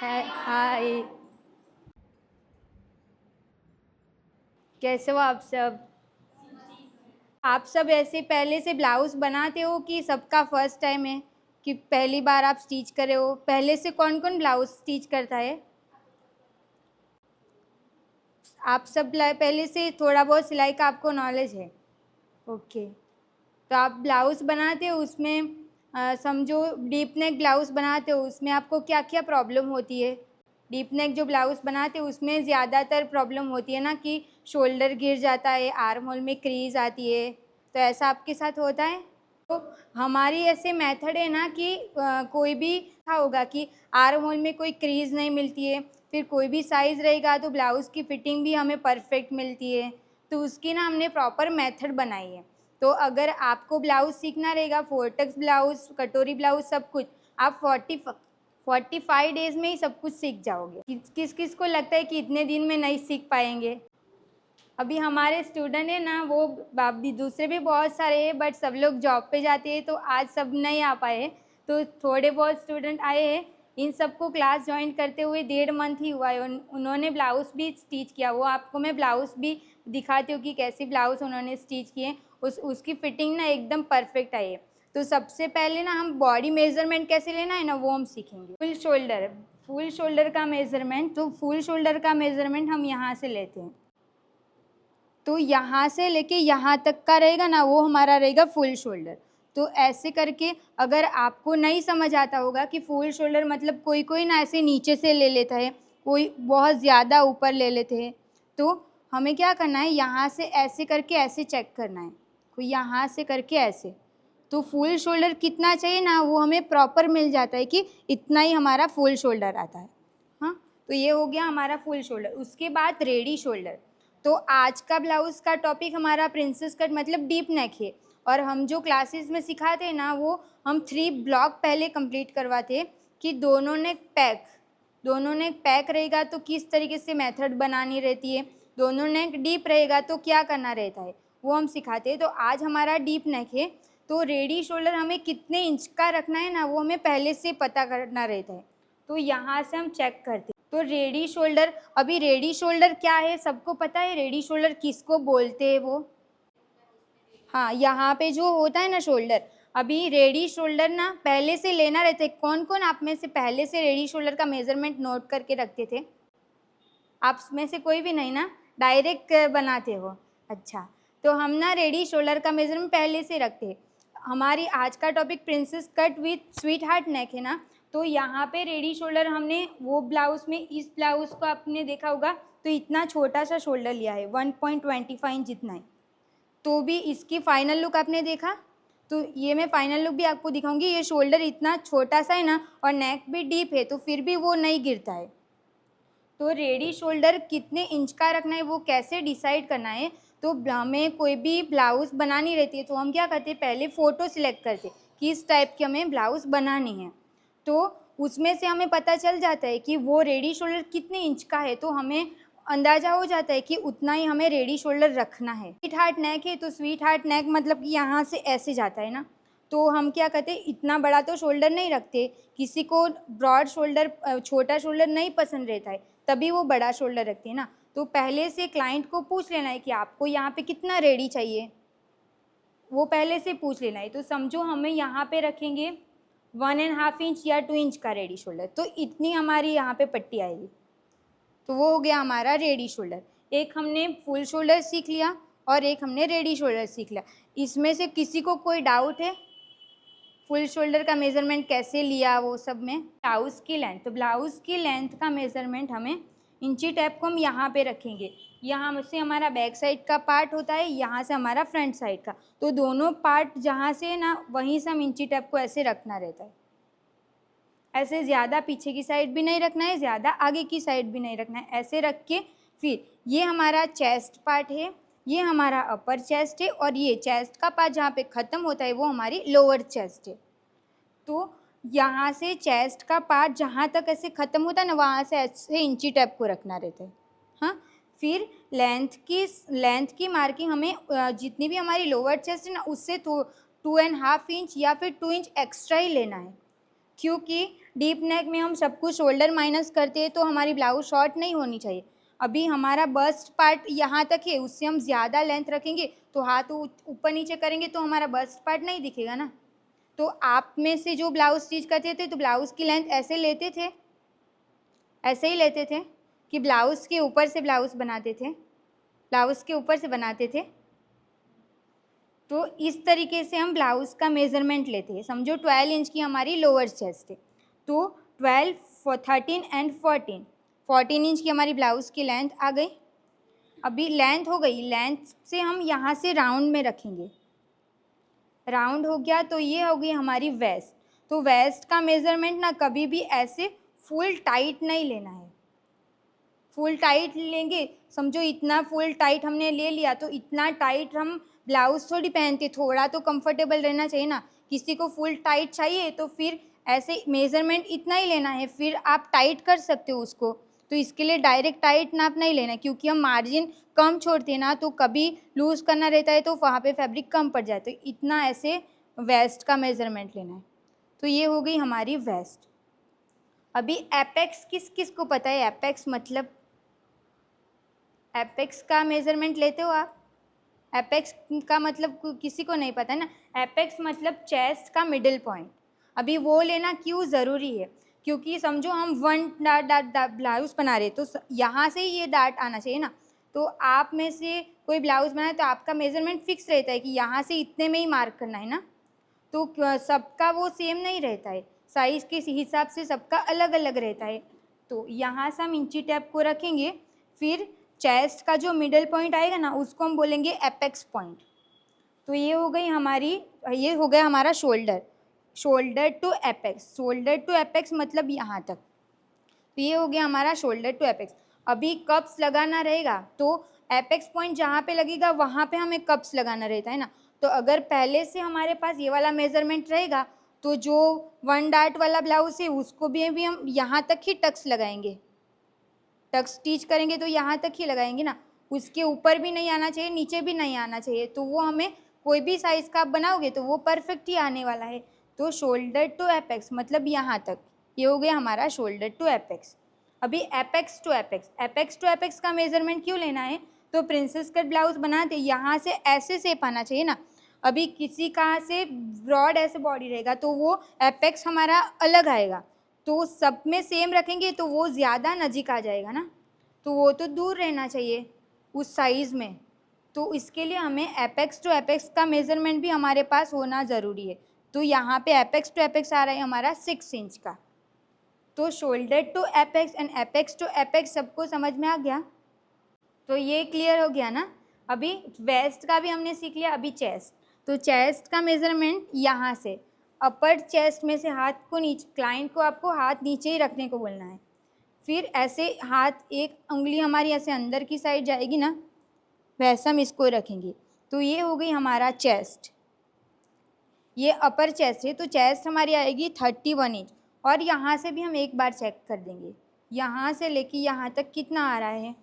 हाय। कैसे हो आप सब? आप सब ऐसे पहले से ब्लाउज बनाते हो कि सबका फर्स्ट टाइम है कि पहली बार आप स्टिच करे हो? पहले से कौन कौन ब्लाउज स्टिच करता है? आप सब पहले से थोड़ा बहुत सिलाई का आपको नॉलेज है? ओके। तो आप ब्लाउज बनाते हो उसमें समझो डीप नेक ब्लाउज बनाते हो, उसमें आपको क्या क्या प्रॉब्लम होती है? डीप नेक जो ब्लाउज बनाते हैं उसमें ज़्यादातर प्रॉब्लम होती है ना कि शोल्डर गिर जाता है, आर्म होल में क्रीज आती है, तो ऐसा आपके साथ होता है? तो हमारी ऐसे मेथड है ना कि कोई भी था होगा कि आर्म होल में कोई क्रीज नहीं मिलती है, फिर कोई भी साइज़ रहेगा तो ब्लाउज़ की फिटिंग भी हमें परफेक्ट मिलती है, तो उसकी ना हमने प्रॉपर मेथड बनाई है। तो अगर आपको ब्लाउज़ सीखना रहेगा, फोर्टेक्स ब्लाउज़, कटोरी ब्लाउज़, सब कुछ आप 45 डेज़ में ही सब कुछ सीख जाओगे। किस किस को लगता है कि इतने दिन में नहीं सीख पाएंगे? अभी हमारे स्टूडेंट है ना, वो भी दूसरे भी बहुत सारे हैं, बट सब लोग जॉब पे जाते हैं तो आज सब नहीं आ पाए, तो थोड़े बहुत स्टूडेंट आए हैं। इन सबको क्लास ज्वाइन करते हुए 1.5 मंथ ही हुआ है। उन्होंने ब्लाउज़ भी स्टिच किया, वो आपको मैं ब्लाउज़ भी दिखाती हूँ कि कैसे ब्लाउज़ उन्होंने स्टिच किए। उसकी फिटिंग ना एकदम परफेक्ट आई है। तो सबसे पहले ना हम बॉडी मेजरमेंट कैसे लेना है ना, वो हम सीखेंगे। फुल शोल्डर का मेजरमेंट, तो फुल शोल्डर का मेजरमेंट हम यहाँ से लेते हैं। तो यहाँ से लेके यहाँ तक का रहेगा ना, वो हमारा रहेगा फुल शोल्डर। तो ऐसे करके अगर आपको नहीं समझ आता होगा कि फुल शोल्डर मतलब कोई कोई ना ऐसे नीचे से ले लेता है, कोई बहुत ज़्यादा ऊपर ले लेते हैं, तो हमें क्या करना है, यहाँ से ऐसे करके ऐसे चेक करना है, कोई यहाँ से करके ऐसे, तो फुल शोल्डर कितना चाहिए ना वो हमें प्रॉपर मिल जाता है कि इतना ही हमारा फुल शोल्डर आता है। हाँ, तो ये हो गया हमारा फुल शोल्डर। उसके बाद रेडी शोल्डर। तो आज का ब्लाउज़ का टॉपिक हमारा प्रिंसेस कट मतलब डीप नेक है, और हम जो क्लासेस में सिखाते हैं ना, वो हम 3 ब्लॉक पहले कंप्लीट करवाते कि दोनों नेक पैक रहेगा तो किस तरीके से मेथड बनानी रहती है, दोनों नेक डीप रहेगा तो क्या करना रहता है, वो हम सिखाते हैं। तो आज हमारा डीप नेक है, तो रेडी शोल्डर हमें कितने इंच का रखना है ना, वो हमें पहले से पता करना रहता है। तो यहाँ से हम चेक करते हैं। तो रेडी शोल्डर, अभी रेडी शोल्डर क्या है सबको पता है? रेडी शोल्डर किसको बोलते हैं वो? हाँ, यहाँ पे जो होता है ना शोल्डर, अभी रेडी शोल्डर ना पहले से लेना रहता है। कौन कौन आप में से पहले से रेडी शोल्डर का मेजरमेंट नोट करके रखते थे? आप में से कोई भी नहीं ना, डायरेक्ट बनाते हो? अच्छा, तो हम ना रेडी शोल्डर का मेजरमेंट पहले से रखते हैं। हमारी आज का topic princess cut with sweetheart neck है ना, तो यहाँ पे रेडी शोल्डर हमने वो ब्लाउज़ में, इस ब्लाउज़ को आपने देखा होगा तो इतना छोटा सा शोल्डर लिया है, 1.25 इंच जितना है। तो भी इसकी फाइनल लुक आपने देखा, तो ये मैं फाइनल लुक भी आपको दिखाऊंगी। ये शोल्डर इतना छोटा सा है ना, और नेक भी डीप है, तो फिर भी वो नहीं गिरता है। तो रेडी शोल्डर कितने इंच का रखना है वो कैसे डिसाइड करना है? तो हमें कोई भी ब्लाउज़ बनानी रहती है तो हम क्या करते हैं, पहले फ़ोटो सिलेक्ट करते हैं किस टाइप की हमें ब्लाउज़ बनानी है। तो उसमें से हमें पता चल जाता है कि वो रेडी शोल्डर कितने इंच का है, तो हमें अंदाज़ा हो जाता है कि उतना ही हमें रेडी शोल्डर रखना है। स्वीट हार्ट नेक है, तो स्वीट हार्ट नेक मतलब कि यहाँ से ऐसे जाता है ना, तो हम क्या करते हैं, इतना बड़ा तो शोल्डर नहीं रखते। किसी को ब्रॉड शोल्डर, छोटा शोल्डर नहीं पसंद रहता है, तभी वो बड़ा शोल्डर रखते हैं ना। तो पहले से क्लाइंट को पूछ लेना है कि आपको यहाँ पे कितना रेडी चाहिए, वो पहले से पूछ लेना है। तो समझो हमें यहाँ पे रखेंगे 1.5 इंच या 2 इंच का रेडी शोल्डर, तो इतनी हमारी यहाँ पे पट्टी आएगी। तो वो हो गया हमारा रेडी शोल्डर। एक हमने फुल शोल्डर सीख लिया और एक हमने रेडी शोल्डर सीख लिया। इसमें से किसी को कोई डाउट है? फुल शोल्डर का मेज़रमेंट कैसे लिया वो सब में? ब्लाउज़ की लेंथ, तो ब्लाउज़ की लेंथ का मेज़रमेंट हमें, इंची टेप को हम यहाँ पे रखेंगे। यहाँ से हमारा बैक साइड का पार्ट होता है, यहाँ से हमारा फ्रंट साइड का, तो दोनों पार्ट जहाँ से है ना, वहीं से हम इंची टेप को ऐसे रखना रहता है। ऐसे ज़्यादा पीछे की साइड भी नहीं रखना है, ज़्यादा आगे की साइड भी नहीं रखना है। ऐसे रख के फिर ये हमारा चेस्ट पार्ट है, ये हमारा अपर चेस्ट है, और ये चेस्ट का पार्ट जहाँ पे ख़त्म होता है वो हमारी लोअर चेस्ट है। तो यहाँ से चेस्ट का पार्ट जहाँ तक ऐसे ख़त्म होता है ना, वहाँ से ऐसे इंची टेप को रखना रहता है। हाँ, फिर लेंथ की मार्किंग हमें जितनी भी हमारी लोअर चेस्ट है ना, उससे 2.5 इंच या फिर 2 इंच एक्स्ट्रा ही लेना है, क्योंकि डीप नेक में हम सब कुछ शोल्डर माइनस करते हैं तो हमारी ब्लाउज शॉर्ट नहीं होनी चाहिए। अभी हमारा बस्ट पार्ट यहाँ तक है, उससे हम ज़्यादा लेंथ रखेंगे तो हाथ ऊपर नीचे करेंगे तो हमारा बस्ट पार्ट नहीं दिखेगा ना। तो आप में से जो ब्लाउज स्टिच करते थे तो ब्लाउज़ की लेंथ ऐसे लेते थे, ऐसे ही लेते थे कि ब्लाउज़ के ऊपर से ब्लाउज़ बनाते थे, ब्लाउज़ के ऊपर से बनाते थे। तो इस तरीके से हम ब्लाउज़ का मेज़रमेंट लेते हैं। समझो 12 इंच की हमारी लोअर चेस्ट है, तो 12, 13 एंड 14 इंच की हमारी ब्लाउज़ की लेंथ आ गई। अभी लेंथ हो गई, लेंथ से हम यहाँ से राउंड में रखेंगे, राउंड हो गया तो ये हो गई हमारी वेस्ट। तो वेस्ट का मेज़रमेंट ना कभी भी ऐसे फुल टाइट नहीं लेना है। फुल टाइट लेंगे, समझो इतना फुल टाइट हमने ले लिया तो इतना टाइट हम ब्लाउज़ थोड़ी पहनते, थोड़ा तो कंफर्टेबल रहना चाहिए ना। किसी को फुल टाइट चाहिए तो फिर ऐसे मेज़रमेंट इतना ही लेना है, फिर आप टाइट कर सकते हो उसको। तो इसके लिए डायरेक्ट टाइट नाप नहीं लेना, क्योंकि हम मार्जिन कम छोड़ते हैं ना, तो कभी लूज़ करना रहता है तो वहाँ पे फैब्रिक कम पड़ जाए। तो इतना ऐसे वेस्ट का मेज़रमेंट लेना है। तो ये हो गई हमारी वेस्ट। अभी एपेक्स किस किस को पता है? एपेक्स मतलब, एपेक्स का मेज़रमेंट लेते हो आप? एपेक्स का मतलब किसी को नहीं पता है ना। एपेक्स मतलब चेस्ट का मिडिल पॉइंट। अभी वो लेना क्यों ज़रूरी है? क्योंकि समझो हम 1 डाट ब्लाउज़ बना रहे तो यहाँ से ही ये डाट आना चाहिए ना। तो आप में से कोई ब्लाउज़ बनाए तो आपका मेज़रमेंट फिक्स रहता है कि यहाँ से इतने में ही मार्क करना है ना। तो सबका वो सेम नहीं रहता है, साइज़ के हिसाब से सबका अलग अलग रहता है। तो यहाँ से हम इंची टेप को रखेंगे, फिर चेस्ट का जो मिडल पॉइंट आएगा ना उसको हम बोलेंगे एपेक्स पॉइंट। तो ये हो गई हमारी, ये हो गया हमारा shoulder, shoulder to apex. Shoulder to apex मतलब यहाँ तक। तो ये हो गया हमारा शोल्डर टू एपेक्स। अभी कप्स लगाना रहेगा तो एपेक्स पॉइंट जहाँ पे लगेगा वहाँ पे हमें कप्स लगाना रहता है ना। तो अगर पहले से हमारे पास ये वाला मेज़रमेंट रहेगा तो जो 1 डाट वाला ब्लाउज़ है उसको भी हम यहाँ तक ही टक्स लगाएंगे। टक्स स्टिच करेंगे तो यहाँ तक ही लगाएंगे ना, उसके ऊपर भी नहीं आना चाहिए, नीचे भी नहीं आना चाहिए। तो वो हमें कोई भी साइज़ का आप बनाओगे तो वो परफेक्ट ही आने वाला है। तो शोल्डर टू एपेक्स मतलब यहाँ तक, ये हो गया हमारा शोल्डर टू एपेक्स। अभी apex to apex, apex to apex का मेज़रमेंट क्यों लेना है? तो प्रिंसेस कट ब्लाउज बनाते यहाँ से ऐसे शेप आना चाहिए ना। अभी किसी का से ब्रॉड ऐसे बॉडी रहेगा तो वो एपेक्स हमारा अलग आएगा। तो सब में सेम रखेंगे तो वो ज़्यादा नज़दीक आ जाएगा ना, तो वो तो दूर रहना चाहिए उस साइज़ में। तो इसके लिए हमें एपेक्स टू एपेक्स का मेज़रमेंट भी हमारे पास होना ज़रूरी है। तो यहाँ पे एपेक्स टू एपेक्स आ रहा है हमारा 6 इंच का। तो shoulder to apex and apex to apex सबको समझ में आ गया? तो ये क्लियर हो गया ना। अभी वेस्ट का भी हमने सीख लिया। अभी चेस्ट, तो चेस्ट का मेज़रमेंट यहाँ से अपर चेस्ट में से हाथ को नीचे, क्लाइंट को आपको हाथ नीचे ही रखने को बोलना है। फिर ऐसे हाथ, एक उंगली हमारी ऐसे अंदर की साइड जाएगी ना, वैसा हम इसको रखेंगे। तो ये हो गई हमारा चेस्ट, ये अपर चेस्ट है। तो चेस्ट हमारी आएगी 31 इंच। और यहाँ से भी हम एक बार चेक कर देंगे, यहाँ से लेके यहाँ तक कितना आ रहा है।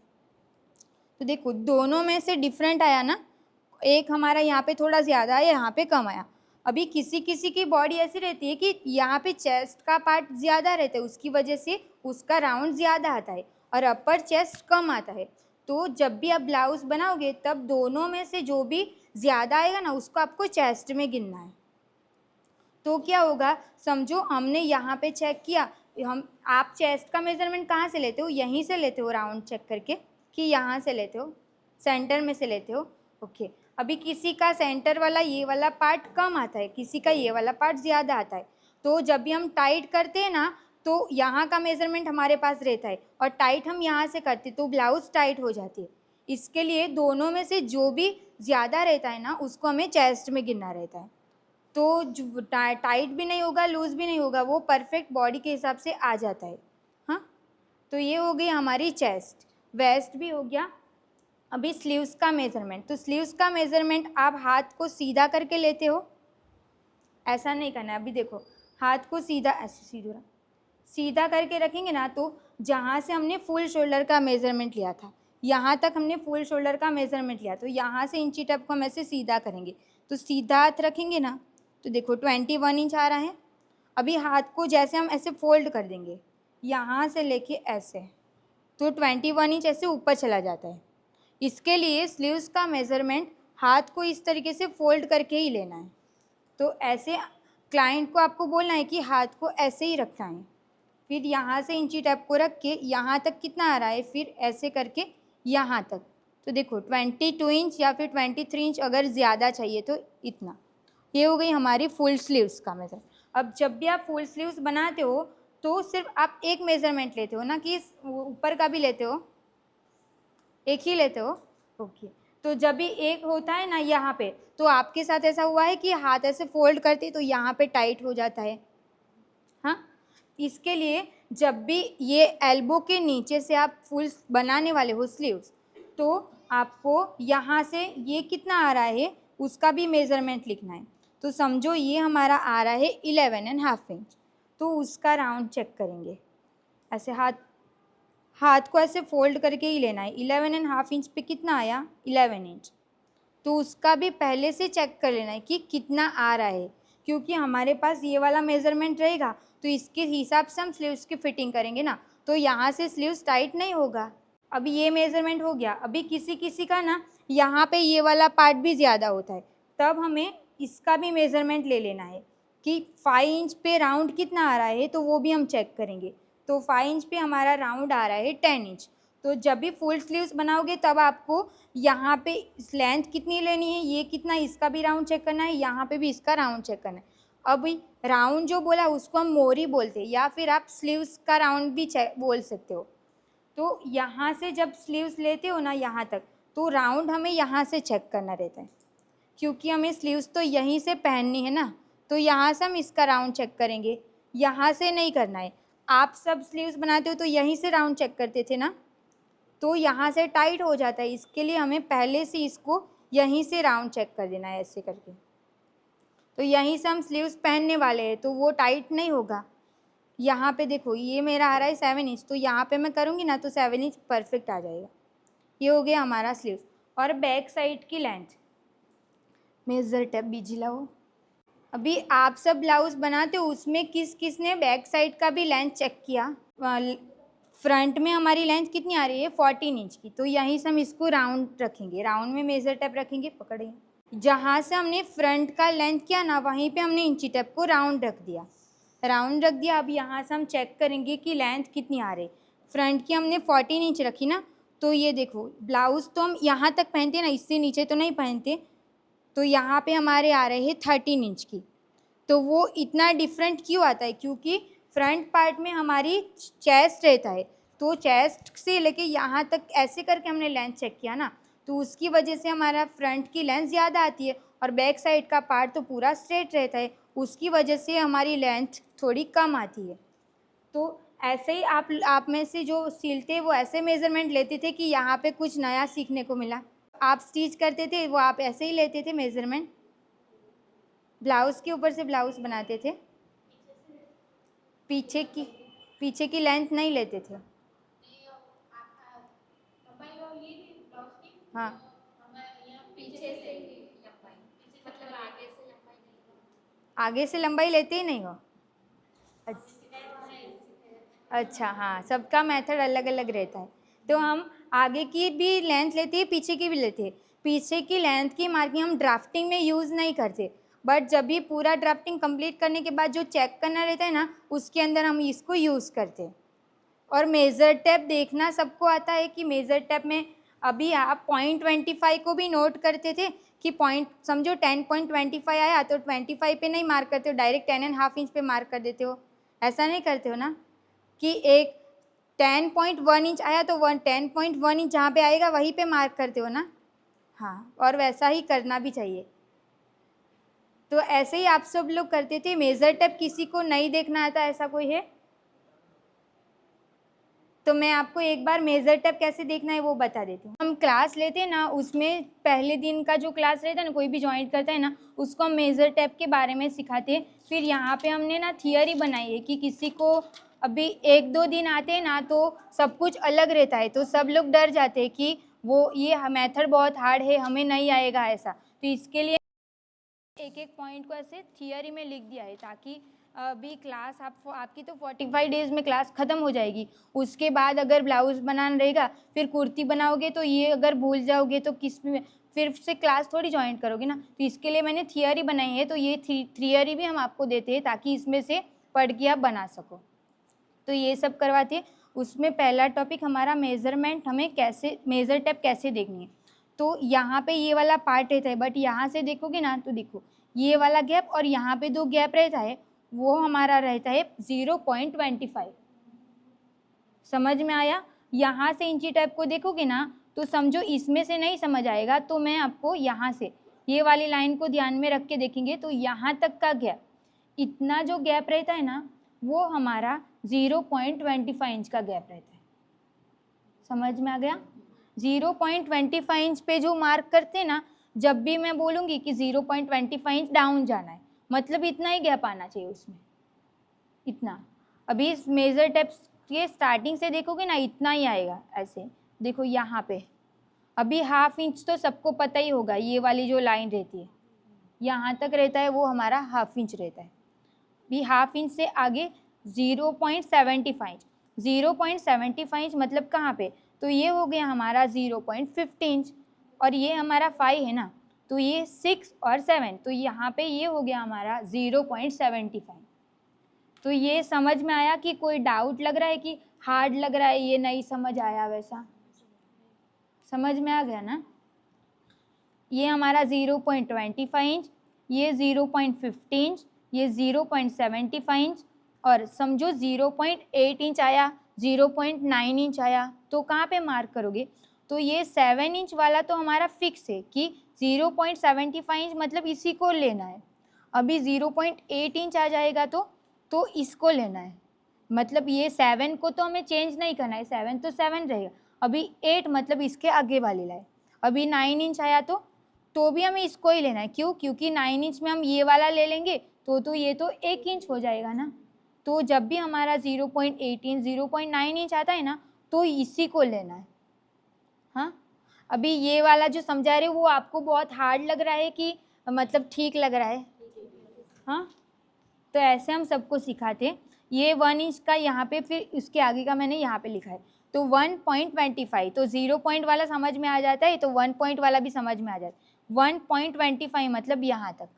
तो देखो दोनों में से डिफरेंट आया ना, एक हमारा यहाँ पे थोड़ा ज़्यादा आया, यहाँ पे कम आया। अभी किसी किसी की बॉडी ऐसी रहती है कि यहाँ पे चेस्ट का पार्ट ज़्यादा रहता है, उसकी वजह से उसका राउंड ज़्यादा आता है और अपर चेस्ट कम आता है। तो जब भी आप ब्लाउज़ बनाओगे तब दोनों में से जो भी ज़्यादा आएगा ना उसको आपको चेस्ट में गिनना है। तो क्या होगा, समझो हमने यहाँ पे चेक किया, आप चेस्ट का मेज़रमेंट कहाँ से लेते हो? यहीं से लेते हो राउंड चेक करके, कि यहाँ से लेते हो, सेंटर में से लेते हो? ओके। अभी किसी का सेंटर वाला ये वाला पार्ट कम आता है, किसी का ये वाला पार्ट ज़्यादा आता है। तो जब भी हम टाइट करते हैं ना तो यहाँ का मेज़रमेंट हमारे पास रहता है और टाइट हम यहाँ से करते तो ब्लाउज़ टाइट हो जाती है। इसके लिए दोनों में से जो भी ज़्यादा रहता है ना उसको हमें चेस्ट में गिनना रहता है। तो जो टाइट भी नहीं होगा, लूज़ भी नहीं होगा, वो परफेक्ट बॉडी के हिसाब से आ जाता है। हाँ, तो ये हो गई हमारी चेस्ट। वेस्ट भी हो गया। अभी स्लीव्स का मेज़रमेंट, तो स्लीव्स का मेज़रमेंट आप हाथ को सीधा करके लेते हो, ऐसा नहीं करना है। अभी देखो हाथ को सीधा, ऐसे सीधा करके रखेंगे ना, तो जहाँ से हमने फुल शोल्डर का मेज़रमेंट लिया था, यहाँ तक हमने फुल शोल्डर का मेज़रमेंट लिया, तो यहाँ से इंची टेप को हम ऐसे सीधा करेंगे। तो सीधा हाथ रखेंगे ना तो देखो 21 इंच आ रहा है। अभी हाथ को जैसे हम ऐसे फोल्ड कर देंगे, यहाँ से लेके ऐसे, तो 21 इंच ऐसे ऊपर चला जाता है। इसके लिए स्लीव्स का मेज़रमेंट हाथ को इस तरीके से फोल्ड करके ही लेना है। तो ऐसे क्लाइंट को आपको बोलना है कि हाथ को ऐसे ही रखना है, फिर यहाँ से इंची टेप को रख के यहाँ तक कितना आ रहा है, फिर ऐसे करके यहाँ तक। तो देखो 22 इंच या फिर 23 इंच अगर ज़्यादा चाहिए तो इतना। ये हो गई हमारी फुल स्लीव्स का मेज़र। अब जब भी आप फुल स्लीव्स बनाते हो तो सिर्फ आप एक मेज़रमेंट लेते हो ना कि ऊपर का भी लेते हो? एक ही लेते हो? ओके। तो जब भी एक होता है ना यहाँ पे, तो आपके साथ ऐसा हुआ है कि हाथ ऐसे फोल्ड करते तो यहाँ पे टाइट हो जाता है, हाँ? इसके लिए जब भी ये एल्बो के नीचे से आप फुल बनाने वाले हो स्लीव्स, तो आपको यहाँ से ये कितना आ रहा है उसका भी मेज़रमेंट लिखना है। तो समझो ये हमारा आ रहा है 11.5 इंच, तो उसका राउंड चेक करेंगे। ऐसे हाथ को ऐसे फोल्ड करके ही लेना है। 11.5 इंच पे कितना आया? 11 इंच। तो उसका भी पहले से चेक कर लेना है कि कितना आ रहा है, क्योंकि हमारे पास ये वाला मेज़रमेंट रहेगा तो इसके हिसाब से हम स्लीव्स की फिटिंग करेंगे ना, तो यहाँ से स्लीव्स टाइट नहीं होगा। अभी ये मेज़रमेंट हो गया। अभी किसी किसी का ना यहाँ पे ये वाला पार्ट भी ज़्यादा होता है, तब हमें इसका भी मेज़रमेंट ले लेना है कि 5 इंच पे राउंड कितना आ रहा है, तो वो भी हम चेक करेंगे। तो 5 इंच पे हमारा राउंड आ रहा है 10 इंच। तो जब भी फुल स्लीव्स बनाओगे तब आपको यहाँ पे लेंथ कितनी लेनी है, ये कितना, इसका भी राउंड चेक करना है, यहाँ पे भी इसका राउंड चेक करना है। अब राउंड जो बोला उसको हम मोरी बोलते हैं, या फिर आप स्लीव्स का राउंड भी बोल सकते हो। तो यहाँ से जब स्लीव्स लेते हो ना यहाँ तक, तो राउंड हमें यहाँ से चेक करना रहता है, क्योंकि हमें स्लीव्स तो यहीं से पहननी है ना, तो यहाँ से हम इसका राउंड चेक करेंगे, यहाँ से नहीं करना है। आप सब स्लीव्स बनाते हो तो यहीं से राउंड चेक करते थे ना, तो यहाँ से टाइट हो जाता है, इसके लिए हमें पहले से इसको यहीं से राउंड चेक कर देना है ऐसे करके। तो यहीं से हम स्लीव्स पहनने वाले हैं तो वो टाइट नहीं होगा। यहाँ पे देखो ये मेरा आ रहा है 7 इंच, तो यहाँ पे मैं करूँगी ना तो 7 इंच परफेक्ट आ जाएगा। ये हो गया हमारा स्लीव्स। और बैक साइड की लेंथ, मेजर टेप बीजी लाओ। अभी आप सब ब्लाउज बनाते हो उसमें किस किस ने बैक साइड का भी लेंथ चेक किया? फ्रंट में हमारी लेंथ कितनी आ रही है? 14 इंच की। तो यहीं से हम इसको राउंड रखेंगे, राउंड में मेजर टेप रखेंगे, पकड़ेंगे। जहाँ से हमने फ्रंट का लेंथ किया ना वहीं पे हमने इंची टेप को राउंड रख दिया, राउंड रख दिया। अब यहाँ से हम चेक करेंगे कि लेंथ कितनी आ रही। फ्रंट की हमने 14 इंच रखी ना, तो ये देखो ब्लाउज़ तो हम यहाँ तक पहनते ना, इससे नीचे तो नहीं पहनते, तो यहाँ पे हमारे आ रहे हैं 13 इंच की। तो वो इतना डिफरेंट क्यों आता है? क्योंकि फ्रंट पार्ट में हमारी चेस्ट रहता है, तो चेस्ट से लेके यहाँ तक ऐसे करके हमने लेंथ चेक किया ना, तो उसकी वजह से हमारा फ्रंट की लेंथ ज़्यादा आती है, और बैक साइड का पार्ट तो पूरा स्ट्रेट रहता है, उसकी वजह से हमारी लेंथ थोड़ी कम आती है। तो ऐसे ही आप में से जो सिलते वो ऐसे मेज़रमेंट लेते थे कि यहाँ पे कुछ नया सीखने को मिला। आप स्टिच करते थे वो आप ऐसे ही लेते थे मेज़रमेंट, ब्लाउज़ के ऊपर से ब्लाउज़ बनाते थे, पीछे की लेंथ नहीं लेते थे। हाँ, आगे से लंबाई लेते ही नहीं हो? अच्छा, हाँ, सबका मेथड अलग अलग रहता है। तो हम आगे की भी लेंथ लेते हैं, पीछे की भी लेते हैं। पीछे की लेंथ की मार्किंग हम ड्राफ्टिंग में यूज़ नहीं करते, बट जब भी पूरा ड्राफ्टिंग कंप्लीट करने के बाद जो चेक करना रहता है ना, उसके अंदर हम इसको यूज़ करते हैं। और मेज़र टेप देखना सबको आता है कि मेज़र टेप में अभी आप 0.25 को भी नोट करते थे कि पॉइंट समझो 10.25 आया तो 25 पे नहीं मार्क करते हो, डायरेक्ट 10.5 इंच पे मार्क कर देते हो, ऐसा नहीं करते हो ना कि एक 10.1 इंच आया तो 10.1 इंच जहाँ पे आएगा वहीं पे मार्क करते हो ना। हाँ, और वैसा ही करना भी चाहिए। तो ऐसे ही आप सब लोग करते थे। मेज़र टेप किसी को नहीं देखना आता ऐसा कोई है? तो मैं आपको एक बार मेज़र टेप कैसे देखना है वो बता देती हूँ। हम क्लास लेते हैं ना, उसमें पहले दिन का जो क्लास रहता है ना, कोई भी ज्वाइन करता है ना, उसको हम मेज़र टेप के बारे में सिखाते हैं। फिर यहाँ पे हमने ना थियरी बनाई है कि किसी को अभी 1-2 दिन आते हैं ना तो सब कुछ अलग रहता है, तो सब लोग डर जाते हैं कि वो ये मेथड बहुत हार्ड है, हमें नहीं आएगा ऐसा। तो इसके लिए एक एक पॉइंट को ऐसे थियरी में लिख दिया है ताकि अभी क्लास आपकी तो 45 डेज़ में क्लास ख़त्म हो जाएगी। उसके बाद अगर ब्लाउज़ बनाना रहेगा, फिर कुर्ती बनाओगे तो ये अगर भूल जाओगे तो किस में फिर से क्लास थोड़ी ज्वाइन करोगे ना। तो इसके लिए मैंने थियरी बनाई है, तो ये थियरी भी हम आपको देते हैं ताकि इसमें से पढ़ के आप बना सको। तो ये सब करवाते हैं। उसमें पहला टॉपिक हमारा मेज़रमेंट, हमें कैसे मेज़र टेप कैसे देखनी है। तो यहाँ पे ये वाला पार्ट रहता है, बट यहाँ से देखोगे ना तो देखो ये वाला गैप और यहाँ पे 2 गैप रहता है, वो हमारा रहता है 0.25। समझ में आया? यहाँ से इंची टेप को देखोगे ना तो समझो इसमें से नहीं समझ आएगा, तो मैं आपको यहाँ से ये वाली लाइन को ध्यान में रख के देखेंगे तो यहाँ तक का गैप, इतना जो गैप रहता है ना वो हमारा 0.25 इंच का गैप रहता है। समझ में आ गया? 0.25 इंच पे जो मार्क करते हैं ना, जब भी मैं बोलूँगी कि 0.25 इंच डाउन जाना है, मतलब इतना ही गैप आना चाहिए उसमें, इतना। अभी इस मेज़र टेप के स्टार्टिंग से देखोगे ना इतना ही आएगा, ऐसे देखो यहाँ पे। अभी हाफ इंच तो सबको पता ही होगा, ये वाली जो लाइन रहती है यहाँ तक रहता है वो हमारा हाफ इंच रहता है। भी हाफ इंच से आगे 0.75 इंच, 0.75 इंच मतलब कहाँ पे, तो ये हो गया हमारा 0.50 इंच, और ये हमारा 5 है ना, तो ये 6 और 7, तो यहाँ पे ये हो गया हमारा 0.75। तो ये समझ में आया कि कोई डाउट लग रहा है कि हार्ड लग रहा है, ये नहीं समझ आया, वैसा समझ में आ गया ना? ये हमारा 0.25 इंच, ये 0.50 इंच, ये 0.75 इंच, और समझो 0.8 इंच आया, 0.9 इंच आया, तो कहाँ पे मार्क करोगे? तो ये 7 इंच वाला तो हमारा फिक्स है कि 0.75 इंच मतलब इसी को लेना है। अभी 0.8 इंच आ जाएगा तो इसको लेना है, मतलब ये 7 को तो हमें चेंज नहीं करना है, 7 तो 7 रहेगा। अभी 8 मतलब इसके आगे वाली लाइन। अभी 9 इंच आया तो भी हमें इसको ही लेना है। क्यों? क्योंकि 9 इंच में हम ये वाला ले लेंगे तो ये तो 1 इंच हो जाएगा ना। तो जब भी हमारा 0.8 इंच 0.9 इंच आता है ना तो इसी को लेना है। हाँ, अभी ये वाला जो समझा रहे हो वो आपको बहुत हार्ड लग रहा है कि मतलब ठीक लग रहा है? हाँ, तो ऐसे हम सबको सिखाते हैं। ये 1 इंच का यहाँ पे, फिर उसके आगे का मैंने यहाँ पे लिखा है, तो 1.25, तो 0 पॉइंट वाला समझ में आ जाता है तो 1 पॉइंट वाला भी समझ में आ जाता है। 1.25 मतलब यहाँ तक,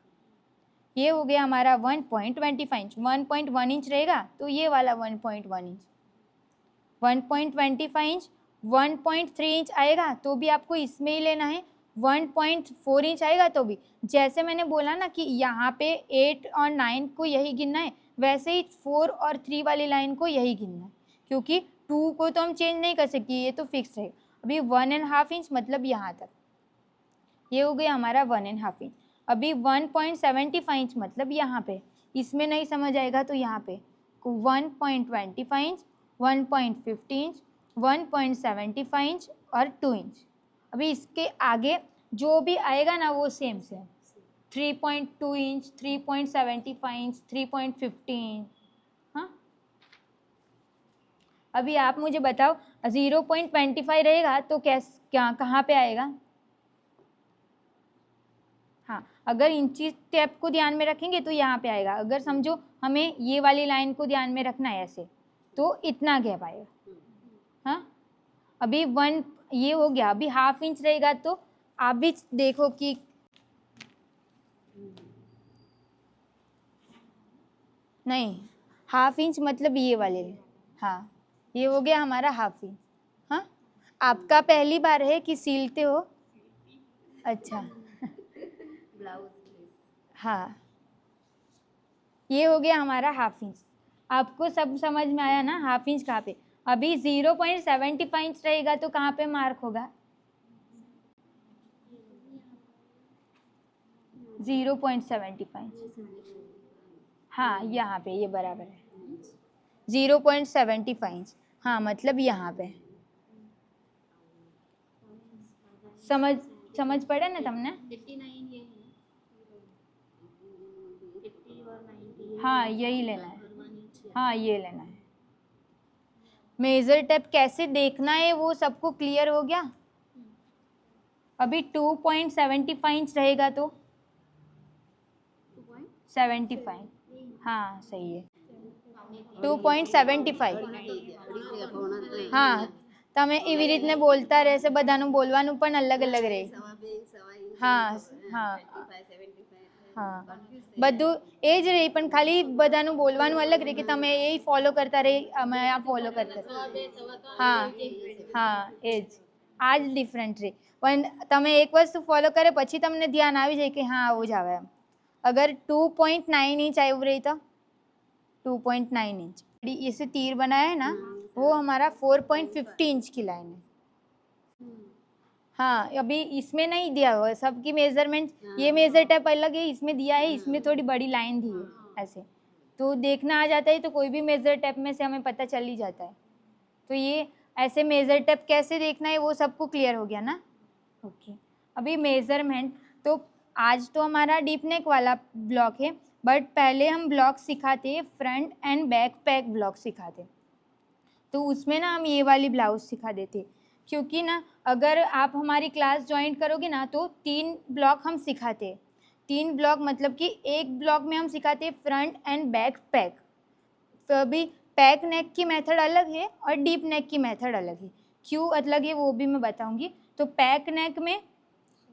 ये हो गया हमारा 1.25 इंच। 1.1 इंच रहेगा तो ये वाला 1.1 इंच, 1.25 इंच, 1.3 इंच आएगा तो भी आपको इसमें ही लेना है, 1.4 इंच आएगा तो भी। जैसे मैंने बोला ना कि यहाँ पे 8 और 9 को यही गिनना है, वैसे ही 4 और 3 वाली लाइन को यही गिनना है, क्योंकि 2 को तो हम चेंज नहीं कर सकते, ये तो फिक्स रहेगा। अभी 1.5 इंच मतलब यहाँ तक, ये हो गया हमारा 1.5 इंच। अभी 1.75 इंच मतलब यहाँ पे, इसमें नहीं समझ आएगा तो यहाँ पे 1.25 इंच, 1.50 इंच, 1.75 इंच और 2 इंच। अभी इसके आगे जो भी आएगा ना वो सेम 3.2 इंच, 3.75 इंच, 3.50 इंच। हाँ, अभी आप मुझे बताओ 0.25 रहेगा तो कहाँ पे आएगा? हाँ, अगर इंची टेप को ध्यान में रखेंगे तो यहाँ पे आएगा। अगर समझो हमें ये वाली लाइन को ध्यान में रखना है ऐसे, तो इतना गैप आएगा। हाँ, अभी 1 ये हो गया। अभी हाफ इंच रहेगा तो आप भी देखो कि नहीं, हाफ इंच मतलब ये वाले, हाँ ये हो गया हमारा हाफ इंच। हाँ, आपका पहली बार है कि सिलते हो? अच्छा हाँ, ये हो गया हमारा हाफ इंच। आपको सब समझ में आया ना हाफ इंच कहाँ पे? अभी 0.75 इंच रहेगा तो कहाँ पे मार्क होगा? 0.75 इंच, हाँ यहाँ पे, ये बराबर है 0.75 इंच। हाँ, मतलब यहाँ पे समझ पड़े ना तुमने? हाँ, यही लेना है। हाँ, ये लेना है। मेजर टेप कैसे देखना है वो सबको क्लियर हो गया? अभी 2.75 इंच रहेगा तो 75, हाँ सही है 2.75 હા તમે એવી રીતને બોલતા રહેશે બધાનું બોલવાનું પણ અલગ અલગ રહે હા હા હા બધું એ જ રહી પણ ખાલી બધાનું બોલવાનું અલગ રહે કે તમે એ ફોલો કરતા રહે અમે આ ફોલો કરતા હા હા એ જ આ જ ડિફરન્ટ રહે પણ તમે એક વસ્તુ ફોલો કરે પછી તમને ધ્યાન આવી જાય કે હા આવું જ આવે એમ अगर 2.9 इंच आयु रही तो 2.9 इंच इसे तीर बनाया है ना वो हमारा 4.50 इंच की लाइन है हाँ अभी इसमें नहीं दिया हुआ है सबकी मेजरमेंट ये मेजर टेप अलग है इसमें दिया है इसमें थोड़ी बड़ी लाइन दी है ऐसे तो देखना आ जाता है तो कोई भी मेजर टेप में से हमें पता चल ही जाता है तो ये ऐसे मेजर टेप कैसे देखना है वो सबको क्लियर हो गया ना ओके अभी मेजरमेंट तो आज तो हमारा डीप नेक वाला ब्लॉक है बट पहले हम ब्लॉक सिखाते front end back pack block सिखाते तो उसमें ना हम ये वाली ब्लाउज सिखा देते क्योंकि ना अगर आप हमारी क्लास ज्वाइन करोगे ना तो 3 ब्लॉक हम सिखाते 3 ब्लॉक मतलब कि एक ब्लॉक में हम सिखाते फ्रंट एंड बैक पैक तो अभी पैक नेक की मेथड अलग है और डीप नेक की मेथड अलग है क्यों अलग है वो भी मैं बताऊंगी तो पैक नेक में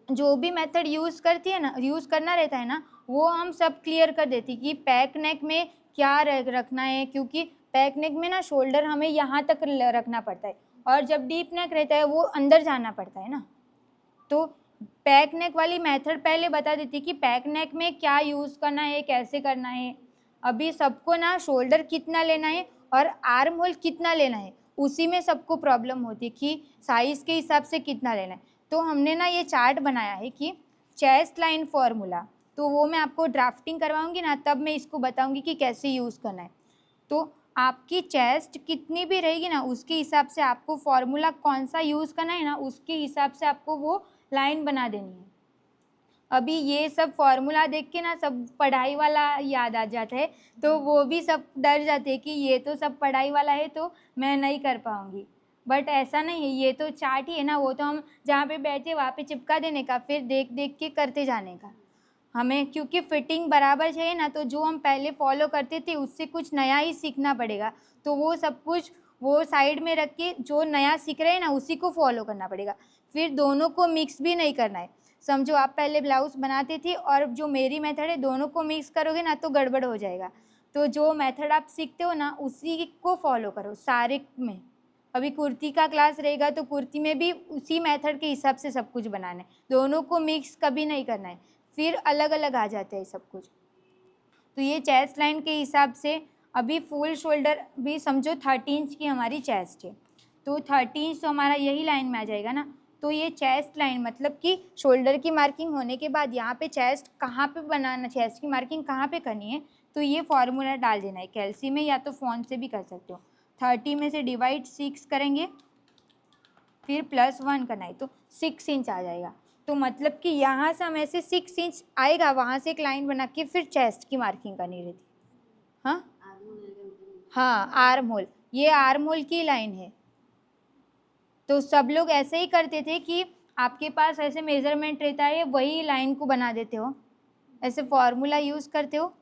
जो भी मेथड यूज़ करती है ना यूज़ करना रहता है ना वो हम सब क्लियर कर देती कि पैक नेक में क्या रखना है क्योंकि पैक नेक में ना शोल्डर हमें यहाँ तक रखना पड़ता है और जब डीप नेक रहता है वो अंदर जाना पड़ता है ना तो पैक नेक वाली मेथड पहले बता देती कि पैक नेक में क्या यूज़ करना है कैसे करना है अभी सबको ना शोल्डर कितना लेना है और आर्म होल कितना लेना है उसी में सबको प्रॉब्लम होती है कि साइज़ के हिसाब से कितना लेना है तो हमने ना ये चार्ट बनाया है कि चेस्ट लाइन फॉर्मूला तो वो मैं आपको ड्राफ्टिंग करवाऊंगी ना तब मैं इसको बताऊंगी कि कैसे यूज़ करना है तो आपकी चेस्ट कितनी भी रहेगी ना उसके हिसाब से आपको फॉर्मूला कौन सा यूज़ करना है ना उसके हिसाब से आपको वो लाइन बना देनी है अभी ये सब फॉर्मूला देख के ना सब पढ़ाई वाला याद आ जाता है तो वो भी सब डर जाते हैं कि ये तो सब पढ़ाई वाला है तो मैं नहीं कर पाऊँगी बट ऐसा नहीं है ये तो चार्ट ही है ना वो तो हम जहाँ पे बैठे वहाँ पे चिपका देने का फिर देख देख के करते जाने का हमें क्योंकि फिटिंग बराबर चाहिए ना तो जो हम पहले फॉलो करते थे उससे कुछ नया ही सीखना पड़ेगा तो वो सब कुछ वो साइड में रख के जो नया सीख रहे हैं ना उसी को फॉलो करना पड़ेगा फिर दोनों को मिक्स भी नहीं करना है समझो आप पहले ब्लाउज बनाते थे और जो मेरी मेथड है दोनों को मिक्स करोगे ना तो गड़बड़ हो जाएगा तो जो मेथड आप सीखते हो ना उसी को फॉलो करो सारे में अभी कुर्ती का क्लास रहेगा तो कुर्ती में भी उसी मेथड के हिसाब से सब कुछ बनाना है दोनों को मिक्स कभी नहीं करना है फिर अलग अलग आ जाते हैं सब कुछ तो ये चेस्ट लाइन के हिसाब से अभी फुल शोल्डर भी समझो 30 इंच की हमारी चेस्ट है तो 30 इंच तो हमारा यही लाइन में आ जाएगा ना तो ये चेस्ट लाइन मतलब कि शोल्डर की मार्किंग होने के बाद यहाँ पे चेस्ट कहाँ पे बनाना चेस्ट की मार्किंग कहाँ पे करनी है तो ये फॉर्मूला डाल देना है कैल्सी में या तो फ़ोन से भी कर सकते हो 30 में से डिवाइड 6 करेंगे फिर +1 करना है तो 6 इंच आ जाएगा तो मतलब कि यहाँ से हम ऐसे 6 इंच आएगा वहाँ से एक लाइन बना के फिर चेस्ट की मार्किंग करनी रहती हाँ हाँ आर्म होल ये आर्म होल की लाइन है तो सब लोग ऐसे ही करते थे कि आपके पास ऐसे मेज़रमेंट रहता है वही लाइन को बना देते हो ऐसे फॉर्मूला यूज़ करते हो